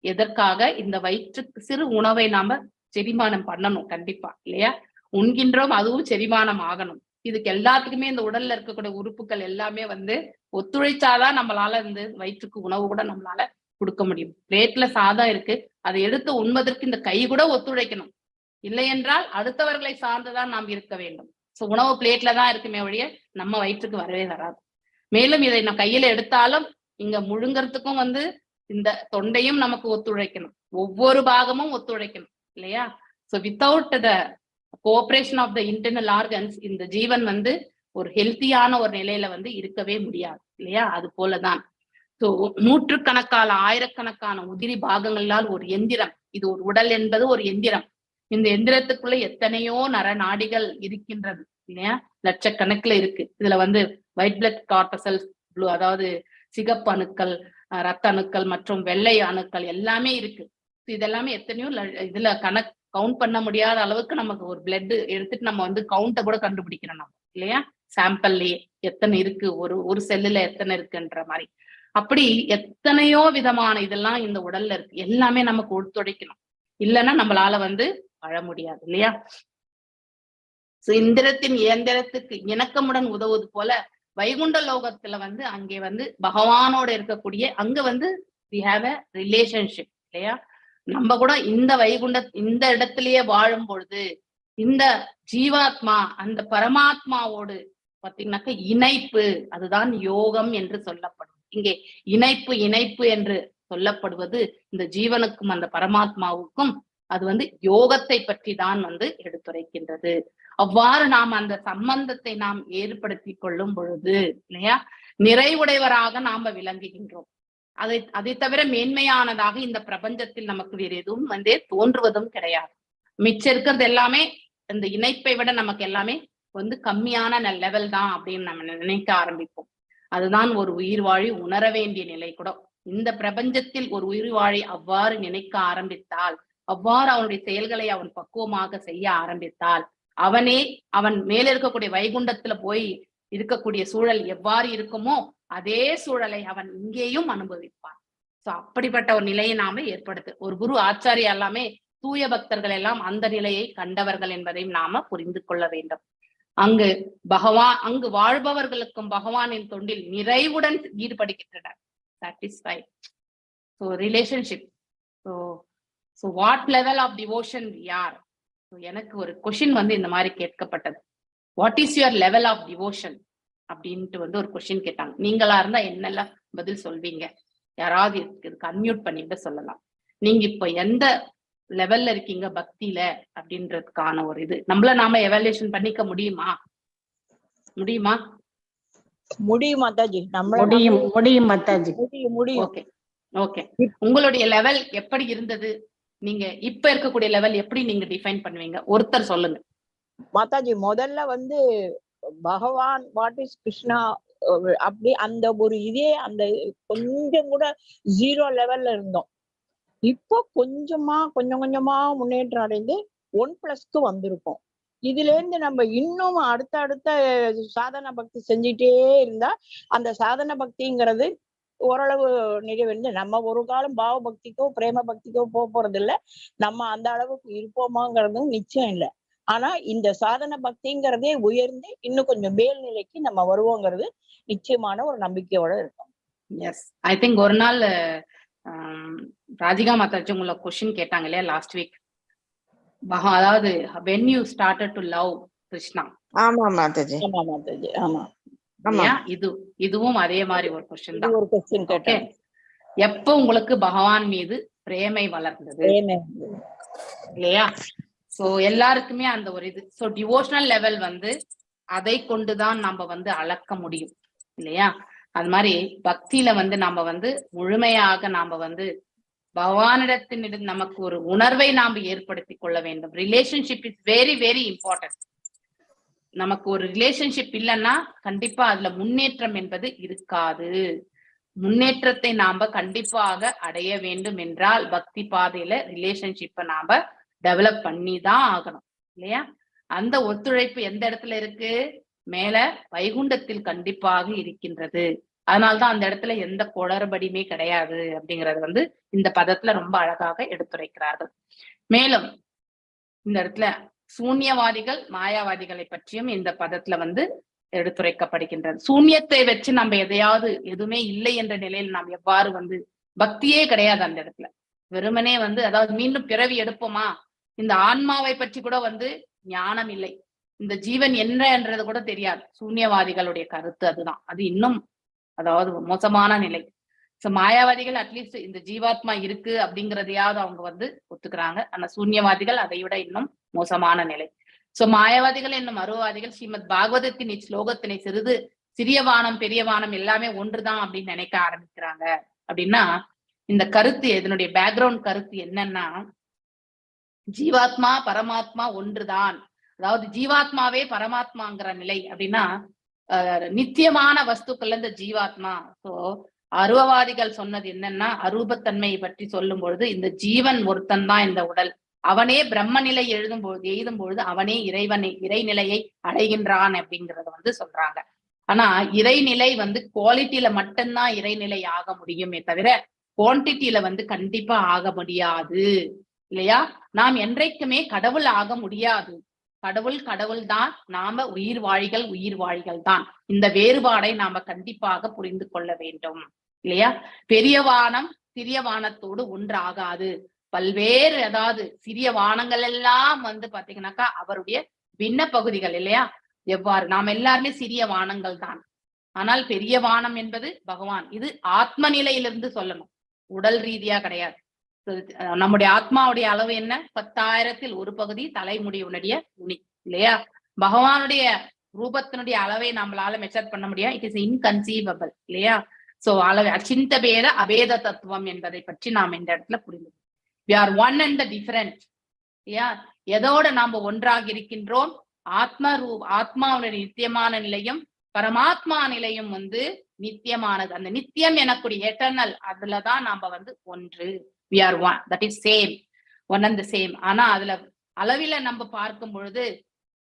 எதற்காக? இந்த வயிற்றுக்கு சிறு உணவை நாம செரிமானம் பண்ணணும் கண்டிப்பா இல்லையா? உண்கின்றோம், அதுவும் செரிமானம் ஆகணும். இதுக்கு எல்லாத்துக்குமே இந்த உடல்ல இருக்கக்கூடிய உறுப்புகள் எல்லாமே வந்து ஒத்துழைச்சாதான் நம்மளால இந்த வயிற்றுக்கு உணவு கூட நம்மளால கொடுக்க முடியும். பிளேட்ல சாதம் இருக்கு, அதை எடுத்து உண்பதற்கு இந்த கை கூட ஒத்துழைக்கணும். இல்லை என்றால் அடுத்தவர்களை சார்ந்துதான் நாம் இருக்க வேண்டும். சோ உணவு பிளேட்ல தான் இருக்குமே ஒழிய நம்ம வயிற்றுக்கு வரவே வராது. மேலும் இதை நான் கையில எடுத்தாலும் இங்க முழுங்கறதுக்கும் வந்து இந்த தொண்டையும் நமக்கு ஒத்துழைக்கணும், ஒவ்வொரு பாகமும் ஒத்துழைக்கணும் இல்லையா? So without the cooperation of the internal organs இந்த ஜீவன் வந்து ஒரு ஹெல்த்தியான ஒரு நிலையில வந்து இருக்கவே முடியாது இல்லையா? அது போலதான் சோ நூற்றுக்கணக்கான ஆயிரக்கணக்கான உதிரி பாகங்களால் ஒரு எந்திரம், இது ஒரு உடல் என்பது ஒரு எந்திரம். இந்த எந்திரத்துக்குள்ள எத்தனையோ நரநாடிகள் இருக்கின்றது இல்லையா? லட்சக்கணக்குல இருக்கு. இதுல வந்து ஒயிட் பிளட் கார்பசல்ஸ், ப்ளூ அதாவது சிகப்பு அணுக்கள், ரத்த அணுக்கள் மற்றும் வெள்ளை அணுக்கள் எல்லாமே இருக்கு. இதெல்லாமே எத்தனையோ இதுல கவுண்ட் பண்ண முடியாத அளவுக்கு நமக்கு ஒரு பிளட் எடுத்துட்டு நம்ம வந்து கவுண்ட கூட கண்டுபிடிக்கிறோம் நம்ம இல்லையா? சாம்பிள்லயே எத்தனை இருக்கு, ஒரு செல்லுல எத்தனை இருக்குன்ற மாதிரி. அப்படி எத்தனையோ விதமான இதெல்லாம் இந்த உடல்ல இருக்கு. எல்லாமே நமக்கு ஒத்துழைக்கணும், இல்லைன்னா நம்மளால வந்து வாழ முடியாது இல்லையா? இந்திரத்தின் இயந்திரத்துக்கு இணக்கமுடன் உதவுவது போல வைகுண்ட லோகத்துல வந்து அங்கே வந்து பகவானோட இருக்கக்கூடிய அங்க வந்து we have a relationship இல்லையா? நம்ம கூட இந்த இந்த இடத்திலேயே வாழும் பொழுது இந்த ஜீவாத்மா அந்த பரமாத்மாவோடு பாத்தீங்கன்னாக்க இணைப்பு, அதுதான் யோகம் என்று சொல்லப்படும். இங்கே இணைப்பு இணைப்பு என்று சொல்லப்படுவது இந்த ஜீவனுக்கும் அந்த பரமாத்மாவுக்கும் அது வந்து யோகத்தை பற்றி தான் வந்து எடுத்துரைக்கின்றது. அவ்வாறு நாம் அந்த சம்பந்தத்தை நாம் ஏற்படுத்தி கொள்ளும் பொழுது இல்லையா நிறைவுடையவராக நாம விளங்குகின்றோம். அதை தவிர மேன்மையானதாக இந்த பிரபஞ்சத்தில் நமக்கு வேறு எதுவும் வந்து தோன்றுவதும் கிடையாது. மிச்சம் இருக்கிறது எல்லாமே இந்த இணைப்பை விட நமக்கு எல்லாமே வந்து கம்மியான லெவல் தான் அப்படின்னு நம்ம நினைக்க ஆரம்பிப்போம். அதுதான் ஒரு உயிர் வாழி உணர வேண்டிய நிலை கூட. இந்த பிரபஞ்சத்தில் ஒரு உயிர் வாழி அவ்வாறு நினைக்க ஆரம்பித்தால், அவ்வாறு அவனுடைய செயல்களை அவன் பக்குவமாக செய்ய ஆரம்பித்தால், அவன் மேல இருக்கக்கூடிய வைகுண்டத்துல போய் இருக்கக்கூடிய சூழல் எவ்வாறு இருக்குமோ அதே சூழலை அவன் இங்கேயும் அனுபவிப்பான். சோ அப்படிப்பட்ட ஒரு நிலையை நாம ஏற்படுத்து ஒரு குரு ஆச்சாரியா எல்லாமே தூய பக்தர்கள் எல்லாம் அந்த நிலையை கண்டவர்கள் என்பதையும் நாம புரிந்து கொள்ள வேண்டும். அங்கு வாழ்பவர்களுக்கும் பகவானின் தொண்டில் நிறைவுடன் ஈடுபடுகின்றனர். satisfied. So relationship. So what level of devotion we are? So எனக்கு ஒரு கொஸ்டின் வந்து இந்த மாதிரி கேட்கப்பட்டது. What is your level of devotion? அப்படின்ட்டு வந்து ஒரு கொஸ்டின் கேட்டாங்க. நீங்களா இருந்தா என்னெல்லாம் பதில் சொல்வீங்க? யாராவது இதுக்கு அன்மியூட் பண்ணிட்டு சொல்லலாம். நீங்க இப்ப எந்த லெவல்ல இருக்கீங்க பக்தியில அப்படின்றதுக்கான ஒரு இது நாம எவாலுவேஷன் பண்ணிக்க முடியுமா? முடியும் மாதாஜி, முடியும் மாதாஜி. முடியும். Okay okay. உங்களுடைய லெவல் எப்படி இருந்தது? நீங்க இப்ப இருக்கக்கூடிய லெவல் எப்படி நீங்க டிஃபைன் பண்ணுவீங்க? ஒருத்தர் சொல்லுங்க மாதாஜி. முதல்ல வந்து பகவான் வாட் இஸ் கிருஷ்ணா அப்படி அந்த ஒரு இதே அந்த கொஞ்சம் கூட 0 லெவல்ல இருந்தோம். இப்போ கொஞ்சம் கொஞ்சமா முன்னேற்றம் அடைந்து 1+க்கு வந்திருக்கோம். இதுல இருந்து நம்ம இன்னும் அடுத்த சாதன பக்தி செஞ்சுட்டே இருந்தா அந்த சாதன பக்திங்கிறது ஓரளவு நிறைவேந்து நம்ம ஒரு காலம் பாவ பக்திக்கோ பிரேம பக்திக்கோ போறது இல்லை. நம்ம அந்த அளவுக்கு இருப்போமாங்கிறதும் நிச்சயம் இல்லை. ஆனா இந்த சாதன பக்திங்கிறதே உயர்ந்து இன்னும் கொஞ்சம் மேல்நிலைக்கு நம்ம வருவோங்கிறது நிச்சயமான ஒரு நம்பிக்கையோட இருக்கும். எஸ், ஐ திங்க் ஒரு நாள் ராதிகா மாதாஜி உங்களை கொஸ்டின் கேட்டாங்க இல்லையா லாஸ்ட் வீக். அதாவது when you started to love Krishna. ஆமா மாதாஜி. ஆமா மாதாஜி. ஆமா. இதுவும் அதே மாதிரி ஒரு கொஸ்டின் தான். ஒரு கொஸ்டின் கேட்டேன். எப்ப உங்களுக்கு பகவான் மீது பிரேமை வளர்ந்தது இல்லையா? சோ எல்லாருக்குமே அந்த ஒரு இது. சோ டிவோஷனல் லெவல் வந்து அதை கொண்டுதான் நம்ம வந்து அளக்க முடியும் இல்லையா? அது மாதிரி பக்தியில வந்து நம்ம வந்து முழுமையாக நாம வந்து பகவானிடத்தின் நமக்கு ஒரு உணர்வை நாம் ஏற்படுத்தி கொள்ள வேண்டும். Relationship is very very important. நமக்கு ஒரு ரிலேஷன்ஷிப் இல்லைன்னா கண்டிப்பா அதுல முன்னேற்றம் என்பது இருக்காது. முன்னேற்றத்தை நாம கண்டிப்பாக அடைய வேண்டும் என்றால் பக்தி பாதையில ரிலேஷன்ஷிப்பை நாம டெவலப் பண்ணி தான் ஆகணும் இல்லையா? அந்த ஒத்துழைப்பு எந்த இடத்துல இருக்கு? மேல வைகுண்டத்தில் கண்டிப்பாக இருக்கின்றது. அதனால்தான் அந்த இடத்துல எந்த குளறுபடியுமே கிடையாது அப்படிங்கறது வந்து இந்த பதத்துல ரொம்ப அழகாக எடுத்துரைக்கிறார்கள். மேலும் இந்த இடத்துல சூன்யவாதிகள் மாயாவாதிகளை பற்றியும் இந்த பதத்துல வந்து எடுத்துரைக்கப்படுகின்றது. சூன்யத்தை வச்சு நம்ம எதுவுமே இல்லை என்ற நிலையில் நாம் எவ்வாறு வந்து பக்தியே கிடையாது அந்த இடத்துல. வெறுமனே வந்து அதாவது மீண்டும் பிறவி எடுப்போமா, இந்த ஆன்மாவை பற்றி கூட வந்து ஞானம் இல்லை, இந்த ஜீவன் என்றது கூட தெரியாது. சூன்யவாதிகளுடைய கருத்து அதுதான். அது இன்னும் அதாவது மோசமான நிலை. சோ மாயாவாதிகள் அட்லீஸ்ட் இந்த ஜீவாத்மா இருக்கு அப்படிங்கறதையாவது அவங்க வந்து ஒத்துக்கிறாங்க. ஆனா சூன்யவாதிகள் அதை விட இன்னும் மோசமான நிலை. சோ மாயாவாதிகள் என்னும் அருவாதிகள் ஸ்ரீமத் பாகவதத்தின் இஸ்லோகத்தினை சிறிய வானம் பெரிய வானம் எல்லாமே ஒன்றுதான் அப்படின்னு நினைக்க ஆரம்பிக்கிறாங்க. அப்படின்னா இந்த கருத்து இதனுடைய பேக்ரவுண்ட் கருத்து என்னன்னா, ஜீவாத்மா பரமாத்மா ஒன்றுதான். அதாவது ஜீவாத்மாவே பரமாத்மாங்கிற நிலை அப்படின்னா நித்தியமான வஸ்துக்கள்ல இந்த ஜீவாத்மா. சோ அருவவாதிகள் சொன்னது என்னன்னா, அரூபத்தன்மையை பற்றி சொல்லும் பொழுது இந்த ஜீவன் ஒருத்தன் தான் இந்த உடல், அவனே பிரம்ம நிலை எய்தும் பொழுது அவனே இறைநிலையை அடைகின்றான் அப்படிங்கறத வந்து சொல்றாங்க. ஆனா இறைநிலை வந்து குவாலிட்டியில மட்டும்தான் இறைநிலை ஆக முடியுமே தவிர குவான்டிட்டியில வந்து கண்டிப்பா ஆக முடியாது இல்லையா? நாம் என்றைக்குமே கடவுள் ஆக முடியாது. கடவுள் தான், நாம உயிர் வாழிகள் தான். இந்த வேறுபாடை நாம கண்டிப்பாக புரிந்து கொள்ள வேண்டும் இல்லையா? பெரிய வானம் சிறிய வானத்தோடு ஒன்றாகாது. பல்வேறு அதாவது சிறிய வானங்கள் எல்லாம் வந்து பாத்தீங்கன்னாக்கா அவருடைய பின்ன பகுதிகள் இல்லையா. எவ்வாறு நாம் எல்லாருமே சிறிய வானங்கள் தான், ஆனால் பெரிய வானம் என்பது பகவான். இது ஆத்ம நிலையிலிருந்து சொல்லணும், உடல் ரீதியா கிடையாது. நம்முடைய ஆத்மாவுடைய அளவு என்ன? 10,000ல் ஒரு பகுதி தலைமுடியுடைய நுனி இல்லையா. பகவானுடைய ரூபத்தினுடைய அளவை நம்மளால மெஷர் பண்ண முடியாது. இட் இஸ் இன்கன்சீவபிள் இல்லையா. சோ அளவு அச்சிந்த பேத அபேத தத்துவம் என்பதை பற்றி நாம் இந்த இடத்துல புரிந்து, we are one and the different இல்லையா. எதோட நாம ஒன்றாக இருக்கின்றோம்? ஆத்மாவுடைய நித்தியமான நிலையும் பரமாத்மா நிலையும் வந்து நித்தியமானது. அந்த நித்தியம் எனக்கூடிய எட்டர்னல், அதுலதான் நாம வந்து ஒன்று. we are one, that is same, one and the same. ஆனா அதுல அளவில நம்ம பார்க்கும் பொழுது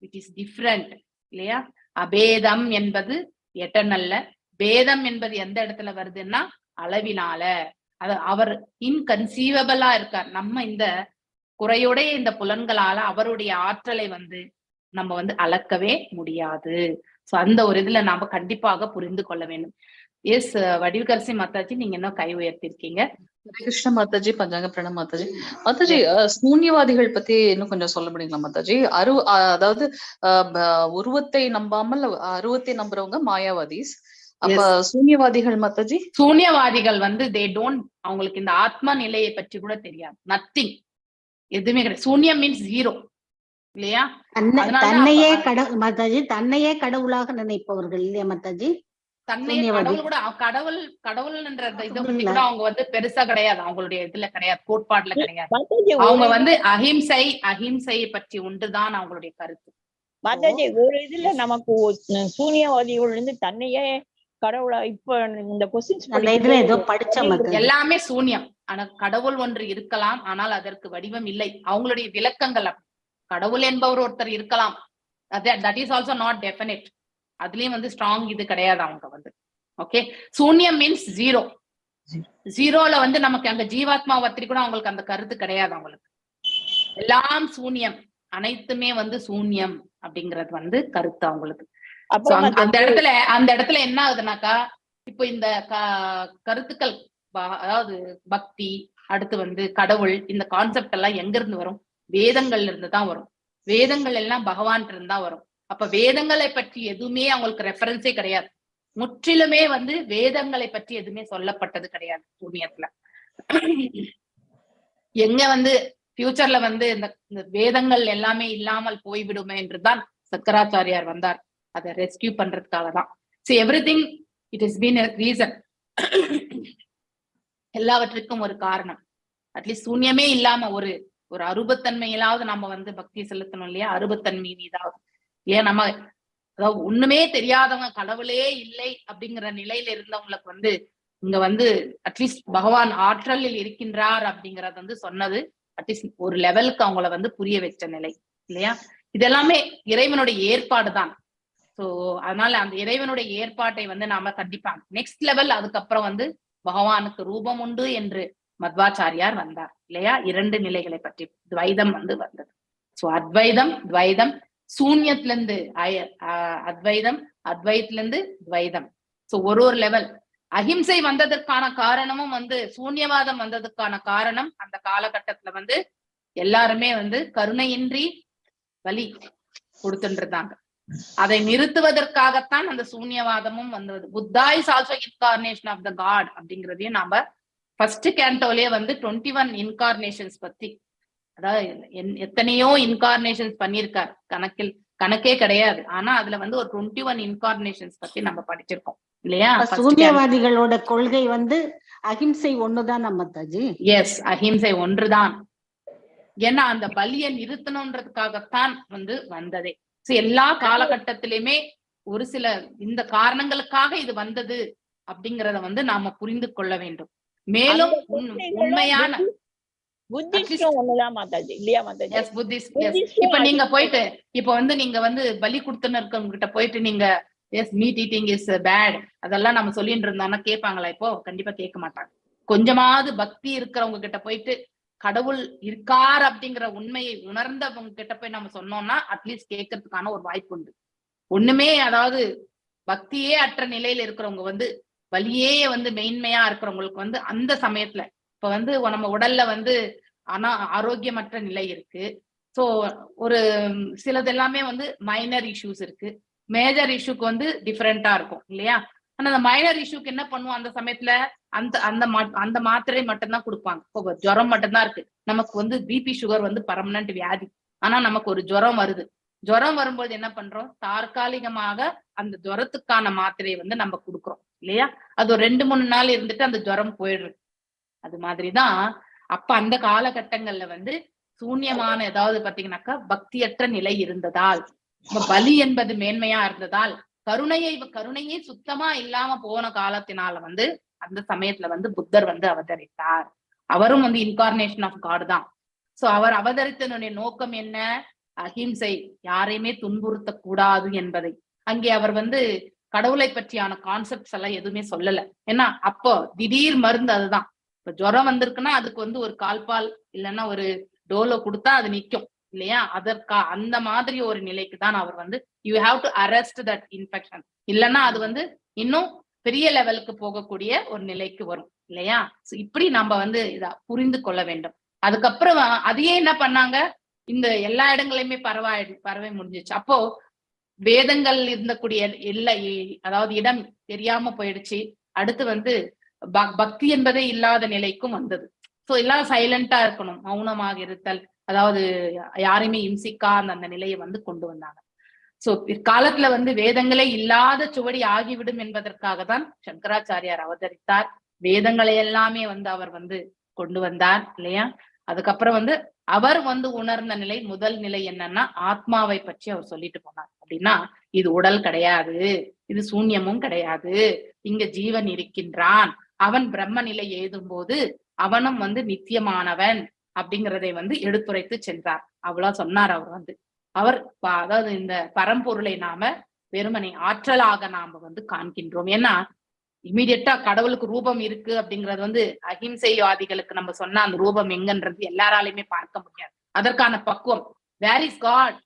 it is different இல்லையா. அபேதம் என்பது எட்டர்னல்ல, பேதம் என்பது எந்த இடத்துல வருதுன்னா அளவினால. அவர் இன்கன்சீவபிளா இருக்கார். நம்ம இந்த குறையுடைய இந்த புலன்களால அவருடைய ஆற்றலை வந்து நம்ம வந்து அளக்கவே முடியாது. சோ அந்த ஒரு இதுல நாம கண்டிப்பாக புரிந்து கொள்ள வேண்டும். எஸ் வடிவுகரசி மாதாஜி, நீங்க என்ன கை உயர்த்திருக்கீங்க? கிருஷ்ண மாதாஜி, பஞ்சாங்க பிரணம் மாதாஜி. மாதாஜி, சூன்யவாதிகள் பத்தி இன்னும் கொஞ்சம் சொல்ல முடியுங்களா மாதாஜி? அதாவது உருவத்தை நம்பாமல் அருவத்தை நம்புறவங்க மாயாவாதிஸ். அப்ப சூன்யவாதிகள் மாதாஜி? சூன்யவாதிகள் வந்து தே டோன்ட், அவங்களுக்கு இந்த ஆத்ம நிலையை பற்றி கூட தெரியாது. நத்திங், எதுவுமே கிடையாது. சூன்யம் மீன்ஸ் ஜீரோ இல்லையா. தன்னையே மாதாஜி, தன்னையே கடவுளாக நினைப்பவர்கள் இல்லையா மாதாஜி. தன்னையே கடவுள் கூட, கடவுள்ன்ற இதை பத்தி கூட அவங்க வந்து பெருசா கிடையாது, அவங்களுடைய இதுல கிடையாது, கோட்பாடுல கிடையாது. அவங்க வந்து அஹிம்சையை பற்றி ஒன்றுதான் அவங்களுடைய கருத்து. மாதாஜி, ஒரு இதுல நமக்கு சூன்யவாதிகள் இருந்து தன்னையே கடவுளா, இப்ப இந்த கொஸ்டின்ஸ் எல்லாமே சூன்யம். ஆனா கடவுள் ஒன்று இருக்கலாம், ஆனால் அதற்கு வடிவம் இல்லை. அவங்களுடைய விளக்கங்கள் கடவுள் என்பவர் ஒருத்தர் இருக்கலாம், that is also not definite. அதுலயும் வந்து ஸ்ட்ராங் இது கிடையாது அவங்க வந்து. ஓகே, சூன்யம் மீன்ஸ் ஜீரோ. ஜீரோல வந்து நமக்கு அங்க ஜீவாத்மா பத்தி கூட அவங்களுக்கு அந்த கருத்து கிடையாது. அவங்களுக்கு எல்லாம் சூன்யம், அனைத்துமே வந்து சூன்யம் அப்படிங்கிறது வந்து கருத்து அவங்களுக்கு. அந்த இடத்துல என்ன ஆகுதுனாக்கா, இப்போ இந்த கருத்துக்கள், அதாவது பக்தி, அடுத்து வந்து கடவுள், இந்த கான்செப்ட் எல்லாம் எங்க இருந்து வரும்? வேதங்கள்ல இருந்து தான் வரும். வேதங்கள் எல்லாம் பகவான் இருந்தா வரும். அப்ப வேதங்களை பற்றி எதுவுமே அவங்களுக்கு ரெஃபரன்ஸே கிடையாது. முற்றிலுமே வந்து வேதங்களை பற்றி எதுவுமே சொல்லப்பட்டது கிடையாது சூன்யத்துல. எங்க வந்து ஃபியூச்சர்ல வந்து இந்த வேதங்கள் எல்லாமே இல்லாமல் போய்விடுமே என்றுதான் சங்கராச்சாரியார் வந்தார், அதை ரெஸ்கியூ பண்றதுக்காக தான். So everything it is been a reason. எல்லாவற்றுக்கும் ஒரு காரணம். அட்லீஸ்ட் சூன்யமே இல்லாம ஒரு அருபத்தன்மையிலாவது நம்ம வந்து பக்தி செலுத்தணும் இல்லையா. அருபத்தன்மை மீதாவது ஏன் நம்ம, அதாவது ஒண்ணுமே தெரியாதவங்க, கடவுளே இல்லை அப்படிங்கிற நிலையில இருந்தவங்களுக்கு வந்து இங்க வந்து அட்லீஸ்ட் பகவான் ஆற்றலில் இருக்கின்றார் அப்படிங்கறது வந்து சொன்னது அட்லீஸ்ட் ஒரு லெவலுக்கு அவங்கள வந்து புரிய வச்ச நிலை இல்லையா. இதெல்லாமே இறைவனுடைய ஏற்பாடு தான். சோ அதனால அந்த இறைவனுடைய ஏற்பாட்டை வந்து நாம கண்டிப்பா நெக்ஸ்ட் லெவல், அதுக்கப்புறம் வந்து பகவானுக்கு ரூபம் உண்டு என்று மத்வாச்சாரியார் வந்தார் இல்லையா. 2 நிலைகளை பற்றி துவைதம் வந்து வந்தது. சோ அத்வைதம், துவைதம், சூன்யத்துல இருந்து அத்வைதம், அத்வைத்துல இருந்து துவைதம். சோ ஒரு லெவல். அஹிம்சை வந்ததற்கான காரணமும் வந்து, சூன்யவாதம் வந்ததுக்கான காரணம், அந்த காலகட்டத்துல வந்து எல்லாருமே வந்து கருணையின்றி பலி கொடுத்துட்டு இருந்தாங்க. அதை நிறுத்துவதற்காகத்தான் அந்த சூன்யவாதமும் வந்தது. Buddha is also incarnation of the God அப்படிங்கிறதையும் நாம ஃபர்ஸ்ட் கேண்டோலயே வந்து 21 இன்கார்னேஷன்ஸ் பத்தி, அதாவது எத்தனையோ இன்கார்னேஷன்ஸ் பண்ணியிருக்கார், கணக்கே கிடையாது. ஆனா அதுல வந்து ஒரு 21 இன்கார்னேஷன்ஸ் பத்தி நம்ம படிச்சிருக்கோம் இல்லையா. சூன்யவாதிகளோட கொள்கை வந்து அஹிம்சை ஒண்ணுதான் நம்மதாஜி. எஸ், அஹிம்சை ஒன்றுதான். ஏன்னா அந்த பலியை நிறுத்தணும்ன்றதுக்காகத்தான் வந்து வந்ததே. எல்லா காலகட்டத்திலுமே ஒரு சில இந்த காரணங்களுக்காக இது வந்தது அப்படிங்கறத வந்து நாம புரிந்து கொள்ள வேண்டும். மேலும் உண்மையான இப்ப நீங்க போயிட்டு இப்ப வந்து நீங்க வந்து பலி கொடுத்துன்னு இருக்கவங்க கிட்ட போயிட்டு நீங்க yes meat eating is bad அதெல்லாம் நம்ம சொல்லிட்டு இருந்தோம்னா கேட்பாங்களா? இப்போ கண்டிப்பா கேட்க மாட்டாங்க. கொஞ்சமாவது பக்தி இருக்கிறவங்க கிட்ட போயிட்டு கடவுள் இருக்கார் அப்படிங்கிற உண்மையை உணர்ந்தவங்க கிட்ட போய் நம்ம சொன்னோம்னா அட்லீஸ்ட் கேட்கறதுக்கான ஒரு வாய்ப்பு உண்டு. ஒண்ணுமே அதாவது பக்தியே அற்ற நிலையில இருக்கிறவங்க வந்து வலியே வந்து மெயின்மையா இருக்கிறவங்களுக்கு வந்து அந்த சமயத்துல இப்ப வந்து நம்ம உடல்ல வந்து ஆரோக்கியமற்ற நிலை இருக்கு. சோ ஒரு சிலது எல்லாமே வந்து மைனர் இஷ்யூஸ் இருக்கு, மேஜர் இஷ்யூக்கு வந்து டிஃபரெண்டா இருக்கும் இல்லையா. ஆனா அந்த மைனர் இஷ்யூக்கு என்ன பண்ணுவோம் அந்த சமயத்துல, அந்த அந்த அந்த மாத்திரை மட்டும்தான் கொடுப்பாங்க. இப்போ ஜுரம் மட்டும்தான் இருக்கு, நமக்கு வந்து பிபி சுகர் வந்து பர்மனன்ட் வியாதி, ஆனா நமக்கு ஒரு ஜுரம் வருது. ஜுரம் வரும்போது என்ன பண்றோம், தற்காலிகமாக அந்த ஜுரத்துக்கான மாத்திரையை வந்து நம்ம கொடுக்குறோம் இல்லையா. அது ஒரு 2-3 நாள் இருந்துட்டு அந்த ஜுரம் போயிடுது. அது மாதிரிதான் அப்ப அந்த காலகட்டங்கள்ல வந்து சூன்யமான ஏதாவது பாத்தீங்கன்னாக்கா பக்தியற்ற நிலை இருந்ததால், பலி என்பது மேன்மையா இருந்ததால், கருணையே சுத்தமா இல்லாம போன காலத்தினால வந்து அந்த சமயத்துல வந்து புத்தர் வந்து அவதரித்தார். அவரும் வந்து இன்கார்னேஷன் ஆஃப் காட் தான். சோ அவர் அவதரித்தனுடைய நோக்கம் என்ன, அஹிம்சை, யாரையுமே துன்புறுத்த கூடாது என்பதை. அங்கே அவர் வந்து கடவுளை பற்றியான கான்செப்ட்ஸ் எல்லாம் எதுவுமே சொல்லல. ஏன்னா அப்போ திடீர் மருந்து அதுதான். இப்ப ஜுரம் வந்திருக்குன்னா அதுக்கு வந்து ஒரு கால்பால் இல்லைன்னா ஒரு டோலோ கொடுத்தா அது நிக்கும் இல்லையா. அந்த மாதிரி ஒரு நிலைக்கு தான் அவர் வந்து you have to arrest that infection, இல்லைன்னா அது வந்து இன்னும் பெரிய லெவலுக்கு போகக்கூடிய ஒரு நிலைக்கு வரும் இல்லையா. இப்படி நம்ம வந்து இத புரிந்து கொள்ள வேண்டும். அதுக்கப்புறம் அதையே என்ன பண்ணாங்க, இந்த எல்லா இடங்களையுமே பரவ முடிஞ்சிச்சு. அப்போ வேதங்கள் இருந்தக்கூடிய அதாவது இடம் தெரியாம போயிடுச்சு. அடுத்து வந்து பக்தி என்பதே இல்லாத நிலைக்கும் வந்தது. சோ எல்லாம் சைலண்டா இருக்கணும், மௌனமாக இருத்தல், அதாவது யாரையுமே இம்சிக்காத அந்த நிலையை வந்து கொண்டு வந்தாங்க. சோ பிற்காலத்துல வந்து வேதங்களே இல்லாத சுவடி ஆகிவிடும் என்பதற்காக தான் சங்கராச்சாரியார் அவதரித்தார். வேதங்களை எல்லாமே வந்து அவர் வந்து கொண்டு வந்தார் இல்லையா. அதுக்கப்புறம் வந்து அவர் வந்து உணர்ந்த நிலை, முதல் நிலை என்னன்னா ஆத்மாவை பற்றி அவர் சொல்லிட்டு போனார். அப்படின்னா இது உடல் கிடையாது, இது சூன்யமும் கிடையாது, இங்க ஜீவன் இருக்கின்றான், அவன் பிரம்ம நிலை ஏதும் போது அவனும் வந்து நித்தியமானவன் அப்படிங்கிறதை வந்து எடுத்துரைத்து சென்றார். அவ்வளவு சொன்னார் அவர் வந்து. அவர் அதாவது இந்த பரம்பொருளை நாம வெறுமனை ஆற்றலாக நாம வந்து காண்கின்றோம். ஏன்னா இமீடியட்டா கடவுளுக்கு ரூபம் இருக்கு அப்படிங்கிறது வந்து அஹிம்சைவாதிகளுக்கு நம்ம சொன்னா அந்த ரூபம் எங்கன்றது எல்லாராலையுமே பார்க்க முடியாது. அதற்கான பக்குவம், வேர் இஸ் காட்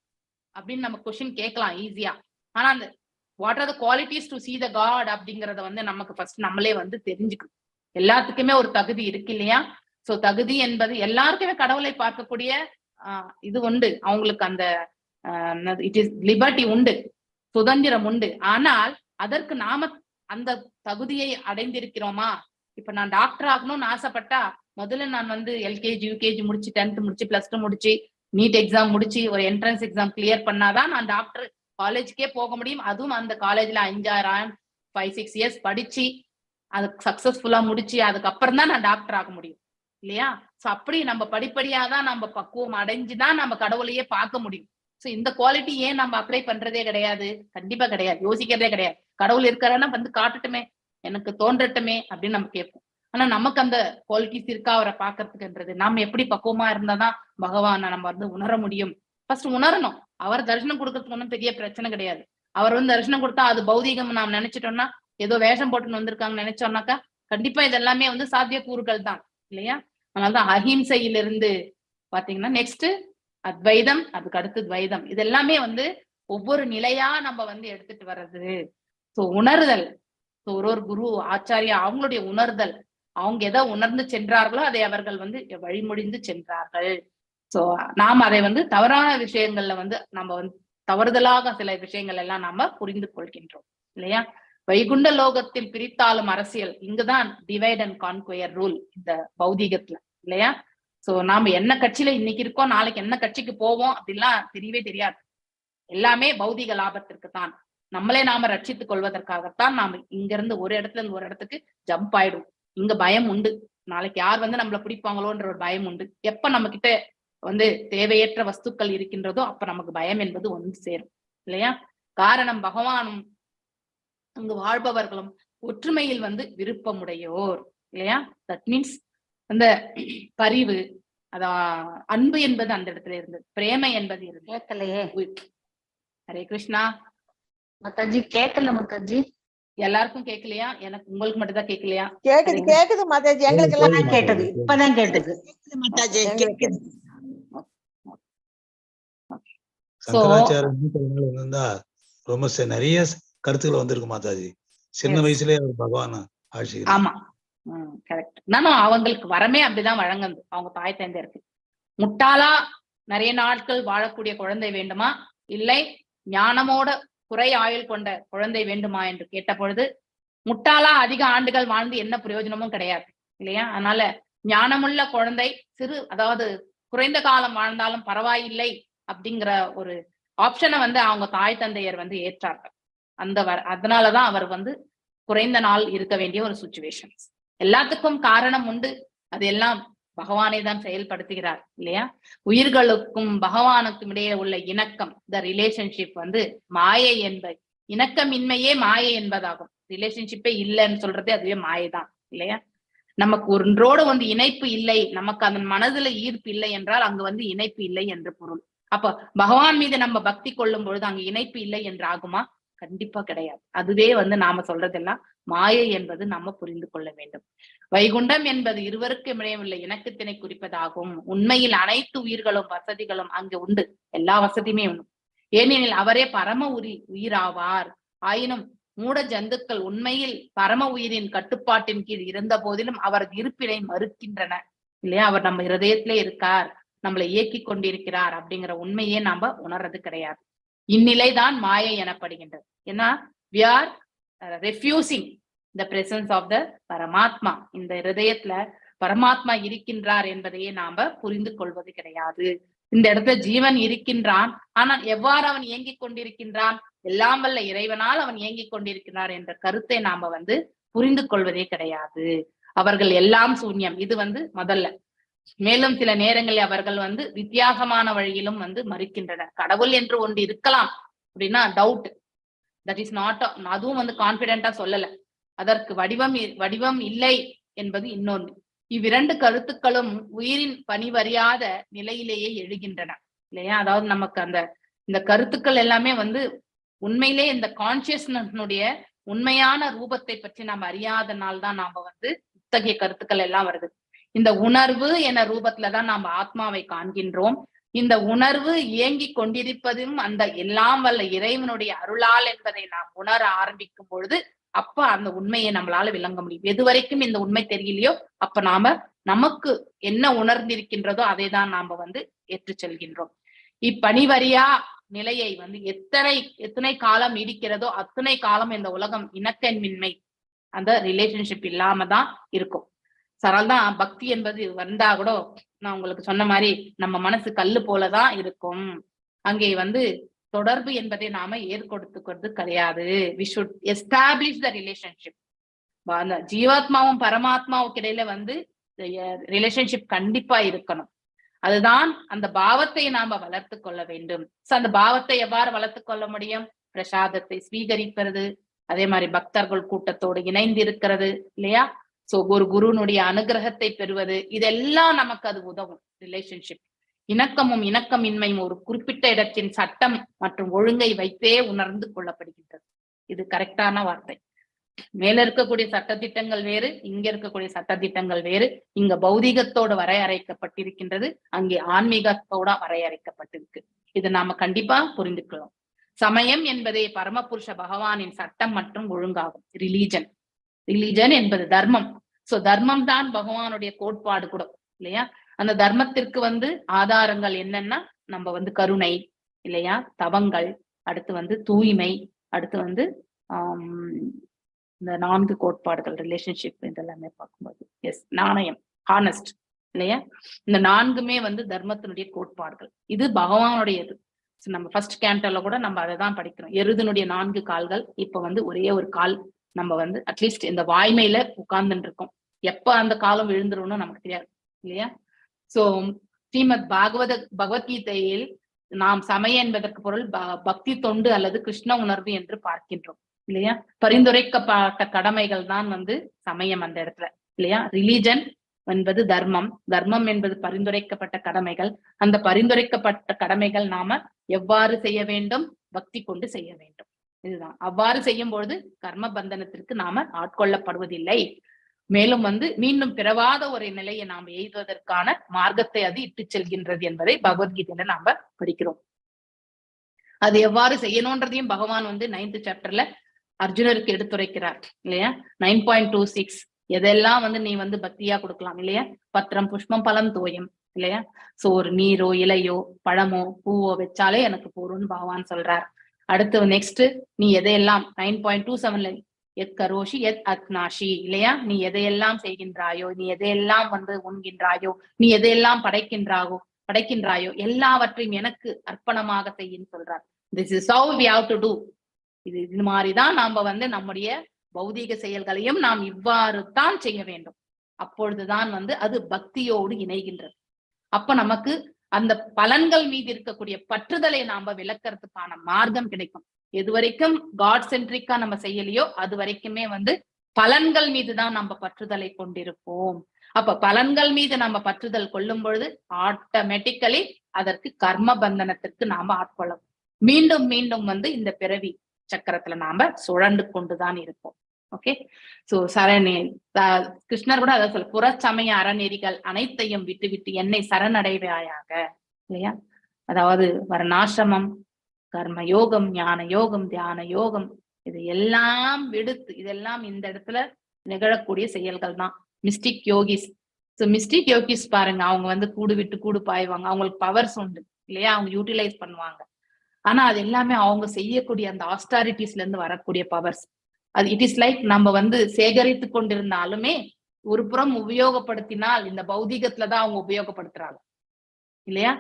அப்படின்னு நம்ம கொஸ்டின் கேட்கலாம் ஈஸியா. ஆனா அந்த what are the qualities to see the God அப்படிங்கறத வந்து நமக்கு ஃபர்ஸ்ட் நம்மளே வந்து தெரிஞ்சுக்கணும். எல்லாத்துக்குமே ஒரு தகுதி இருக்கு இல்லையா. சோ தகுதி என்பது எல்லாருக்குமே கடவுளை பார்க்கக்கூடிய இது உண்டு, அவங்களுக்கு அந்த இட் இஸ் லிபர்ட்டி உண்டு, சுதந்திரம் உண்டு. ஆனால் அதற்கு நாம அந்த தகுதியை அடைந்திருக்கிறோமா? இப்ப நான் டாக்டர் ஆகணும்னு ஆசைப்பட்டா முதல்ல நான் வந்து எல்கேஜி யூகேஜி முடிச்சு 10th முடிச்சு +2 முடிச்சு நீட் எக்ஸாம் முடிச்சு ஒரு என்ட்ரன்ஸ் எக்ஸாம் கிளியர் பண்ணாதான் நான் டாக்டர் காலேஜுக்கே போக முடியும். அதுவும் அந்த காலேஜ்ல 5-6 இயர்ஸ் படிச்சு அது சக்சஸ்ஃபுல்லா முடிச்சு அதுக்கப்புறம் தான் நான் டாக்டர் ஆக முடியும் இல்லையா. சோ அப்படி நம்ம படிப்படியாதான் நம்ம பக்குவம் அடைஞ்சுதான் நம்ம கடவுளையே பார்க்க முடியும். சோ இந்த குவாலிட்டி ஏன் நம்ம அப்ளை பண்றதே கிடையாது? கண்டிப்பா கிடையாது, யோசிக்கிறதே கிடையாது. கடவுள் இருக்கிறன்னா வந்து காட்டட்டுமே, எனக்கு தோன்றட்டுமே அப்படின்னு நம்ம கேட்போம். ஆனா நமக்கு அந்த குவாலிட்டிஸ் இருக்கா அவரை பாக்குறதுக்குன்றது? நாம எப்படி பக்குவமா இருந்தாதான் பகவானை நம்ம வந்து உணர முடியும். ஃபர்ஸ்ட் உணரணும். அவர் தரிசனம் கொடுக்கறதுக்கு ஒன்றும் பெரிய பிரச்சனை கிடையாது. அவர் வந்து தரிசனம் கொடுத்தா அது பௌதிகம் நாம் நினைச்சிட்டோம்னா, ஏதோ வேஷம் போட்டுன்னு வந்திருக்காங்க நினைச்சோம்னாக்கா கண்டிப்பா இதெல்லாமே வந்து சாத்திய கூறுகள் தான் இல்லையா. அதனாலதான் அஹிம்சையிலிருந்து பாத்தீங்கன்னா நெக்ஸ்ட் அத்வைதம், அதுக்கு அடுத்து துவைதம். இது எல்லாமே வந்து ஒவ்வொரு நிலையா நம்ம வந்து எடுத்துட்டு வர்றது. சோ உணர்தல், ஒரு குரு ஆச்சாரியா அவங்களுடைய உணர்தல், அவங்க எதை உணர்ந்து சென்றார்களோ அதை அவர்கள் வந்து வழிமொழிந்து சென்றார்கள். சோ நாம் அதை வந்து தவறான விஷயங்கள்ல வந்து நம்ம வந்து தவறுதலாக சில விஷயங்கள் எல்லாம் நாம புரிந்து கொள்கின்றோம் இல்லையா. வைகுண்ட லோகத்தில் பிரித்தாலும் அரசியல், இங்குதான் டிவைட் அண்ட் கான்குயர் ரூல் இந்த பௌதிகத்துல இல்லையா. சோ நாம என்ன கட்சியில இன்னைக்கு இருக்கோம், நாளைக்கு என்ன கட்சிக்கு போவோம் அப்படிலாம் தெரியவே தெரியாது. எல்லாமே பௌதிக லாபத்திற்கு தான். நம்மளே நாம ரட்சித்துக் கொள்வதற்காகத்தான் நாம இங்க இருந்து ஒரு இடத்துல இருந்து ஒரு இடத்துக்கு ஜம்ப் ஆயிடும். இங்க பயம் உண்டு, நாளைக்கு யார் வந்து நம்மள பிடிப்பாங்களோன்ற ஒரு பயம் உண்டு. எப்ப நம்ம கிட்ட வந்து தேவையற்ற வஸ்துக்கள் இருக்கின்றதோ அப்ப நமக்கு பயம் என்பது ஒன்று சேரும் இல்லையா. காரணம் பகவானும் அங்கு வாழ்பவர்களும் ஒற்றுமையில் வந்து விருப்பமுடையோர் இல்லையா. தட் மீன்ஸ் அந்த பரிவு, அதான் அன்பு என்பது அந்த இடத்துல இருந்தது, பிரேமை என்பது இருந்தது. கேட்கலையே. ஹரே கிருஷ்ணா மாதாஜி. கேட்கல மாதாஜி. எல்லாருக்கும் கேட்கலையா? எனக்கு உங்களுக்கு மட்டும் தான் கேட்கலையா? கேக்குது மாதாஜி, எங்களுக்கு எல்லாம் கேட்டது, இப்பதான் கேட்டது மாதாஜி கேக்குது. ரொம்ப நிறைய கருத்துக்கள் வந்திருக்கு மாதாஜி. சின்ன வயசுலயே அவர் பகவான் ஆட்சி. ஆமா, கரெக்ட். நானும் அவங்களுக்கு வரமே அப்படிதான் வழங்குது அவங்க தாய் தந்தையருக்கு. முட்டாளா நிறைய நாட்கள் வாழக்கூடிய குழந்தை வேண்டுமா, இல்லை ஞானமோட குறை ஆயுள் கொண்ட குழந்தை வேண்டுமா என்று கேட்ட பொழுது முட்டாளா அதிக ஆண்டுகள் வாழ்ந்து என்ன பிரயோஜனமும் கிடையாது இல்லையா. அதனால ஞானமுள்ள குழந்தை அதாவது குறைந்த காலம் வாழ்ந்தாலும் பரவாயில்லை அப்படிங்கிற ஒரு ஆப்ஷனை வந்து அவங்க தாய் தந்தையர் வந்து ஏற்றார்கள். அதனாலதான் அவர் வந்து குறைந்த நாள் இருக்க வேண்டிய ஒரு சுச்சுவேஷன். எல்லாத்துக்கும் காரணம் உண்டு, அது எல்லாம் பகவானை தான் செயல்படுத்துகிறார் இல்லையா. உயிர்களுக்கும் பகவானுக்கும் இடையே உள்ள இணக்கம், த ரிலேஷன்ஷிப் வந்து மாயை என்பது, இணக்கமின்மையே மாயை என்பதாகும். ரிலேஷன்ஷிப்பே இல்லைன்னு சொல்றதே அதுவே மாயை தான் இல்லையா. நமக்கு ஒன்றோடு வந்து இணைப்பு இல்லை, நமக்கு அதன் மனதுல ஈர்ப்பு இல்லை என்றால் அங்கு வந்து இணைப்பு இல்லை என்று பொருள். அப்ப பகவான் மீது நம்ம பக்தி கொள்ளும் பொழுது அங்கு இணைப்பு இல்லை என்று ஆகுமா? கண்டிப்பா கிடையாது. அதுவே வந்து நாம சொல்றதெல்லாம் மாயை என்பது நாம புரிந்து கொள்ள வேண்டும். வைகுண்டம் என்பது இருவருக்கும் இடையுள்ள இணக்கத்தினை குறிப்பதாகும். உண்மையில் அனைத்து உயிர்களும் வசதிகளும் அங்கு உண்டு, எல்லா வசதியுமே உண்டு. ஏனெனில் அவரே பரம உயிராவார். ஆயினும் மூட ஜந்துக்கள் உண்மையில் பரம உயிரின் கட்டுப்பாட்டின் கீழ் இருந்த போதிலும் அவரது இருப்பினை மறுக்கின்றன இல்லையா. அவர் நம்ம இருதயத்திலே இருக்கார், நம்மளை இயக்கி கொண்டிருக்கிறார் அப்படிங்கிற உண்மையே நாம உணர்றது கிடையாது. இந்நிலைதான் மாயை எனப்படுகின்றது. ஏன்னா we are refusing the presence of the பரமாத்மா. இந்த இருதயத்துல பரமாத்மா இருக்கின்றார் என்பதையே நாம புரிந்து கொள்வது கிடையாது. இந்த இடத்துல ஜீவன் இருக்கின்றான், ஆனால் எவ்வாறு அவன் இயங்கிக் கொண்டிருக்கின்றான், எல்லாம் வல்ல இறைவனால் அவன் இயங்கிக் கொண்டிருக்கிறார் என்ற கருத்தை நாம வந்து புரிந்து கொள்வதே கிடையாது. அவர்கள் எல்லாம் சூன்யம், இது வந்து முதல்ல. மேலும் சில நேரங்களில் அவர்கள் வந்து வித்தியாசமான வழியிலும் வந்து மறுக்கின்றனர். கடவுள் என்று ஒன்று இருக்கலாம் அப்படின்னா டவுட், தட் இஸ் நாட், அதுவும் வந்து கான்பிடென்டா சொல்லல. அதற்கு வடிவம் இல்லை என்பது இன்னொன்று. இவ்விரண்டு கருத்துக்களும் உயிரின் பணிவறியாத நிலையிலேயே எழுகின்றன இல்லையா. அதாவது நமக்கு இந்த கருத்துக்கள் எல்லாமே வந்து உண்மையிலே இந்த கான்சியஸ்னஸ்னுடைய உண்மையான ரூபத்தை பற்றி நாம் அறியாதனால்தான் நாம வந்து இத்தகைய கருத்துக்கள் எல்லாம் வருது. இந்த உணர்வு என ரூபத்துலதான் நாம் ஆத்மாவை காண்கின்றோம். இந்த உணர்வு இயங்கி கொண்டிருப்பதும் அந்த எல்லாம் வல்ல இறைவனுடைய அருளால் என்பதை நாம் உணர ஆரம்பிக்கும் பொழுது அப்ப அந்த உண்மையை நம்மளால விளங்க முடியும். எது வரைக்கும் இந்த உண்மை தெரியலையோ அப்ப நமக்கு என்ன உணர்ந்திருக்கின்றதோ அதை தான் நாம வந்து ஏற்று செல்கின்றோம். இப்பணிவரியா நிலையை வந்து எத்தனை காலம் நீடிக்கிறதோ அத்தனை காலம் இந்த உலகம் இணக்கமின்மை, அந்த ரிலேஷன்ஷிப் இல்லாம தான் இருக்கும். சரல்தான் பக்தி என்பது வந்தா கூட நான் உங்களுக்கு சொன்ன மாதிரி நம்ம மனசு கல்லு போலதான் இருக்கும். அங்கே வந்து தொடர்பு என்பதை நாம ஏற்படுத்துக்கிறது கிடையாது. we should establish the relationship. அந்த ஜீவாத்மாவும் பரமாத்மாவுக்கு இடையில வந்து ரிலேஷன்ஷிப் கண்டிப்பா இருக்கணும். அதுதான் அந்த பாவத்தை நாம வளர்த்து கொள்ள வேண்டும். அந்த பாவத்தை எவ்வாறு வளர்த்து கொள்ள முடியும்? பிரசாதத்தை ஸ்வீகரிக்கிறது, அதே மாதிரி பக்தர்கள் கூட்டத்தோடு இணைந்து இருக்கிறது இல்லையா. சோ ஒரு குருனுடைய அனுகிரகத்தை பெறுவது, இதெல்லாம் நமக்கு அது உதவும். ரிலேஷன்ஷிப் இணக்கமும் இணக்கமின்மையும் ஒரு குறிப்பிட்ட இடத்தின் சட்டம் மற்றும் ஒழுங்கை வைத்தே உணர்ந்து கொள்ளப்படுகின்றது. இது கரெக்டான வார்த்தை. மேல இருக்கக்கூடிய சட்டத்திட்டங்கள் வேறு, இங்க இருக்கக்கூடிய சட்டத்திட்டங்கள் வேறு. இங்க பௌதிகத்தோடு வரையறைக்கப்பட்டிருக்கின்றது, அங்கே ஆன்மீகத்தோட வரையறைக்கப்பட்டிருக்கு. இது நாம கண்டிப்பா புரிந்துக்கலாம். சமயம் என்பதே பரமபுருஷ பகவானின் சட்டம் மற்றும் ஒழுங்காகும். ரிலீஜன் என்பது தர்மம். சோ தர்மம் தான் பகவானுடைய கோட்பாடு கூட இல்லையா. அந்த தர்மத்திற்கு வந்து ஆதாரங்கள் என்னன்னா நம்ம வந்து கருணை இல்லையா, தவங்கள், அடுத்து வந்து தூய்மை, அடுத்து வந்து இந்த 4 கோட்பாடுகள் ரிலேஷன்ஷிப் இதெல்லாமே பார்க்கும்போது நாணயம், ஹானஸ்ட் இல்லையா. இந்த 4மே வந்து தர்மத்தினுடைய கோட்பாடுகள். இது பகவானுடையது. நம்ம ஃபர்ஸ்ட் கேண்டர்ல கூட நம்ம அதை தான் படிக்கிறோம். எருதனுடைய 4 கால்கள், இப்ப வந்து ஒரே ஒரு கால் நம்ம வந்து அட்லீஸ்ட் இந்த வாய்மையில உட்கார்ந்துட்டு இருக்கோம். எப்ப அந்த காலம் விழுந்துரும்னு நமக்கு தெரியாது இல்லையா. சோ ஸ்ரீமத் பகவத்கீதையில் நாம் சமயம் என்பதற்கு பொருள் பக்தி தொண்டு அல்லது கிருஷ்ண உணர்வு என்று பார்க்கின்றோம் இல்லையா. பரிந்துரைக்கப்பட்ட கடமைகள் தான் வந்து சமயம் அந்த இடத்துல இல்லையா. ரிலீஜன் என்பது தர்மம் என்பது பரிந்துரைக்கப்பட்ட கடமைகள். அந்த பரிந்துரைக்கப்பட்ட கடமைகள் நாம எவ்வாறு செய்ய வேண்டும்? பக்தி கொண்டு செய்ய வேண்டும். இதுதான். அவ்வாறு செய்யும் பொழுது கர்ம பந்தனத்திற்கு நாம ஆட்கொள்ளப்படுவதில்லை. மேலும் வந்து மீண்டும் பிறவாத ஒரு நிலையை நாம் எய்துவதற்கான மார்க்கத்தை அது இட்டு செல்கின்றது என்பதை பகவத்கீதையில நாம படிக்கிறோம். அது எவ்வாறு செய்யணும்ன்றதையும் பகவான் வந்து 9th சாப்டர்ல அர்ஜுனருக்கு எடுத்துரைக்கிறார் இல்லையா. 9.26 எதெல்லாம் வந்து நீ வந்து பக்தியா கொடுக்கலாம் இல்லையா? பத்திரம் புஷ்பம் பலம் தோயம் இல்லையா? சோ ஒரு நீரோ இலையோ பழமோ பூவோ வச்சாலே எனக்கு போறோம்னு பகவான் சொல்றார். அடுத்து நெக்ஸ்ட், நீ எதையெல்லாம் 9.27ல எத் கரோஷி எத் அத்னாஷி இல்லையா? நீ எதையெல்லாம் செய்கின்றாயோ, நீ எதையெல்லாம் வந்து உண்கின்றாயோ, நீ எதையெல்லாம் படைக்கின்றாயோ எல்லாவற்றையும் எனக்கு அர்ப்பணமாக செய்யின்னு சொல்றார். This is how we have to do. இது மாதிரிதான் நாம வந்து நம்முடைய பௌதீக செயல்களையும் நாம் இவ்வாறு தான் செய்ய வேண்டும். அப்பொழுதுதான் வந்து அது பக்தியோடு இணைகின்றது. அப்ப நமக்கு அந்த பலன்கள் மீது இருக்கக்கூடிய பற்றுதலை நாம விளக்கறதுக்கான மார்க்கம் கிடைக்கும். எது வரைக்கும் காட் சென்ட்ரிக்கா நம்ம செய்யலையோ அது வரைக்குமே வந்து பலன்கள் மீதுதான் நம்ம பற்றுதலை கொண்டிருப்போம். அப்ப பலன்கள் மீது நம்ம பற்றுதல் கொள்ளும் பொழுது ஆட்டோமேட்டிக்கலி அதற்கு கர்ம பந்தனத்திற்கு நாம ஆட்கொள்ளும். மீண்டும் மீண்டும் வந்து இந்த பிறவி சக்கரத்துல நாம சுழண்டு கொண்டுதான் இருப்போம். ஓகே, சோ கிருஷ்ணர் கூட அதான் சொல்ல, புறச்சமய அறநெறிகள் அனைத்தையும் விட்டு விட்டு என்னை சரணடைவாயாக இல்லையா? அதாவது வர்ணாசிரமம், கர்ம யோகம், ஞான யோகம், தியான யோகம், இது எல்லாம் விடுத்து, இதெல்லாம் இந்த இடத்துல நிகழக்கூடிய செயல்கள் தான் mystic yogis. So mystic yogis பாருங்க, அவங்க வந்து கூடு விட்டு கூடு பாய்வாங்க, அவங்களுக்கு பவர்ஸ் உண்டு இல்லையா? அவங்க யூட்டிலைஸ் பண்ணுவாங்க. ஆனா அது எல்லாமே அவங்க செய்யக்கூடிய அந்த ஆஸ்டாரிட்டிஸ்ல இருந்து வரக்கூடிய பவர்ஸ். அது இட் இஸ் லைக் நம்ம வந்து சேகரித்து கொண்டிருந்தாலுமே ஒரு புறம் உபயோகப்படுத்தினால் இந்த பௌதிகத்துலதான் அவங்க உபயோகப்படுத்துறாங்க இல்லையா?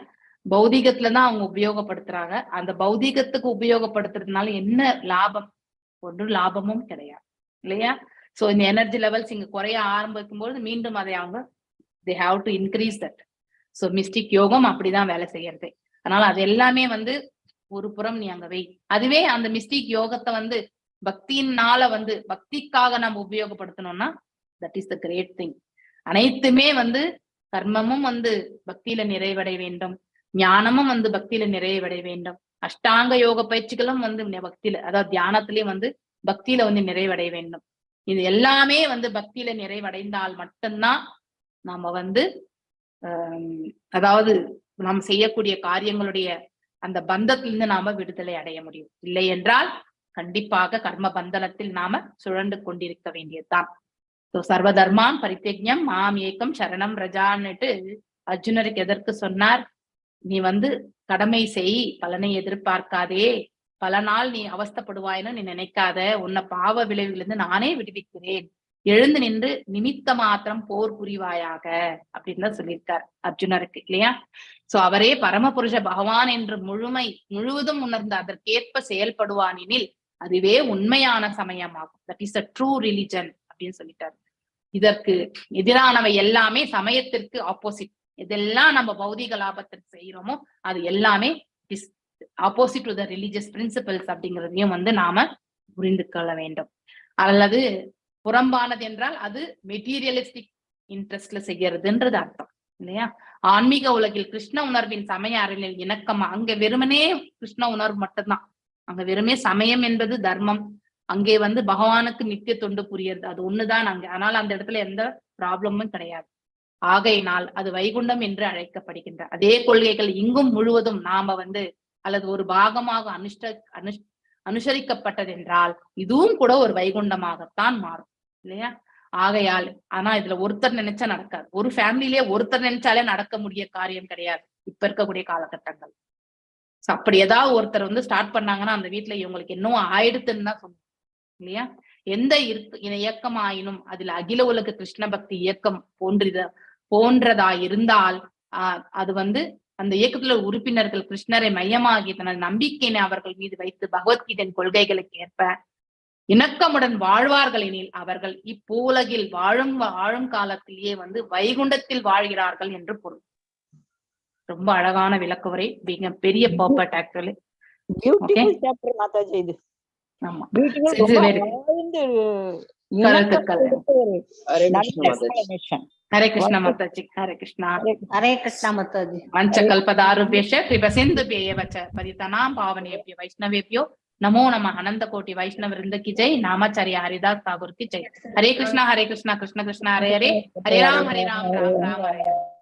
பௌதிகத்துலதான் அவங்க உபயோகப்படுத்துறாங்க. அந்த பௌதிகத்துக்கு உபயோகப்படுத்துறதுனால என்ன லாபம்? ஒன்றும் லாபமும் கிடையாது இல்லையா? சோ இந்த எனர்ஜி லெவல்ஸ் இங்க குறைய ஆரம்பிக்கும் போது மீண்டும் அதை அவங்க they have to increase that. So mystic யோகம் அப்படிதான் வேலை செய்யறது. அதனால அது எல்லாமே வந்து ஒரு புறம் நீ அங்க வை. அதுவே அந்த மிஸ்டிக் யோகத்தை வந்து பக்தியினால வந்து பக்திக்காக நம்ம உபயோகப்படுத்தணும்னா that is the great thing. அனைத்துமே வந்து கர்மமும் வந்து பக்தியில நிறைவடைய வேண்டும், ஞானமும் வந்து பக்தியில நிறைவடைய வேண்டும், அஷ்டாங்க யோக பயிற்சிகளும் வந்து பக்தியில, அதாவது தியானத்திலயும் வந்து பக்தியில வந்து நிறைவடைய வேண்டும். இது எல்லாமே வந்து பக்தியில நிறைவடைந்தால் மட்டும்தான் நாம வந்து அதாவது நாம் செய்யக்கூடிய காரியங்களுடைய அந்த பந்தத்திலிருந்து நாம விடுதலை அடைய முடியும். இல்லை என்றால் கண்டிப்பாக கர்ம பந்தனத்தில் நாம சுழண்டு கொண்டிருக்க வேண்டியதுதான். சர்வ தர்மான் பரித்யஜ்ஞம் மாம் ஏகம் சரணம் ரஜான்னுட்டு அர்ஜுனருக்கு எதற்கு சொன்னார்? நீ வந்து கடமை செய், பலனை எதிர்பார்க்காதே, பல நாள் நீ அவஸ்தப்படுவாயின்னு நீ நினைக்காத, உன்னை பாவ விளைவிலிருந்து நானே விடுவிக்கிறேன், எழுந்து நின்று நிமித்த மாத்திரம் போர் புரிவாயாக அப்படின்னு தான் சொல்லியிருக்கார் அர்ஜுனருக்கு இல்லையா? சோ அவரே பரமபுருஷ பகவான் என்று முழுவதும் உணர்ந்து அதற்கேற்ப செயல்படுவானினில் அதுவே உண்மையான சமயமாகும். That is a true religion அப்படின்னு சொல்லிட்டாரு. இதற்கு எதிரானவை எல்லாமே சமயத்திற்கு ஆப்போசிட். எதெல்லாம் நம்ம பௌதிக லாபத்திற்கு செய்யறோமோ அது எல்லாமே is opposite to the religious principles அப்படிங்கிறதையும் வந்து நாம புரிந்து கொள்ள வேண்டும். அல்லது புறம்பானது என்றால் அது மெட்டீரியலிஸ்டிக் இன்ட்ரெஸ்ட்ல செய்யறதுன்றது அர்த்தம் இல்லையா? ஆன்மீக உலகில் கிருஷ்ண உணர்வின் சமய அறிஞர் இணக்கமா, அங்க வெறுமனே கிருஷ்ண உணர்வு மட்டும்தான், அங்க வெறுமே சமயம் என்பது தர்மம், அங்கே வந்து பகவானுக்கு நித்திய தொண்டு புரியறது, அது ஒண்ணுதான் அங்க. அதனால அந்த இடத்துல எந்த ப்ராப்ளமும் கிடையாது. ஆகையினால் அது வைகுண்டம் என்று அழைக்கப்படுகின்ற அதே கொள்கைகள் இங்கும் முழுவதும் நாம வந்து அல்லது ஒரு பாகமாக அனுசரிக்கப்பட்டது என்றால் இதுவும் கூட ஒரு வைகுண்டமாகத்தான் மாறும் இல்லையா? ஆகையால் ஆனா இதுல ஒருத்தர் நினைச்சா நடக்காது. ஒரு ஃபேமிலிலேயே ஒருத்தர் நினைச்சாலே நடக்க முடிய காரியம் கிடையாது இப்ப இருக்கக்கூடிய காலகட்டங்கள். அப்படி ஏதாவது ஒருத்தர் வந்து ஸ்டார்ட் பண்ணாங்கன்னா அந்த வீட்டுல இவங்களுக்கு இன்னும் ஆயிடுத்துன்னு தான் சொல்லுவோம் இல்லையா? எந்த இயக்கம் ஆயினும் அதுல அகில உலக கிருஷ்ண பக்தி இயக்கம் போன்றதா இருந்தால் அது வந்து அந்த இயக்கத்துல உறுப்பினர்கள் கிருஷ்ணரை மையமாகி தனது நம்பிக்கையினை அவர்கள் மீது வைத்து பகவத்கீதையின் கொள்கைகளுக்கு ஏற்ப இணக்கமுடன் வாழ்வார்கள் எனில் அவர்கள் இப்பூலகில் வாழும் காலத்திலேயே வந்து வைகுண்டத்தில் வாழ்கிறார்கள் என்று பொருள். ரொம்ப அழகான விளக்குவரை, பெரிய பர்பட் ஆக்சுவலி. பியூட்டிஃபுல் சாப்டர் மாதாஜி இது. ஆமா, ஹரே கிருஷ்ண மாதாஜி. ஹரே கிருஷ்ணா. ஹரே கிருஷ்ணா மாதாஜி. பஞ்சகல்பதாருभ्यश्च कृपसिन्धुभ्यश्च पतितानां पावनेभ्यो वैष्णवेभ्यो नमो नमः. अनंत कोटि वैष्णव वृंद की जय. नामाचार्य हरिदास ठाकुर की जय. हरे कृष्णा कृष्ण कृष्ण हरे हरे, हरे राम राम राम हरे हरे.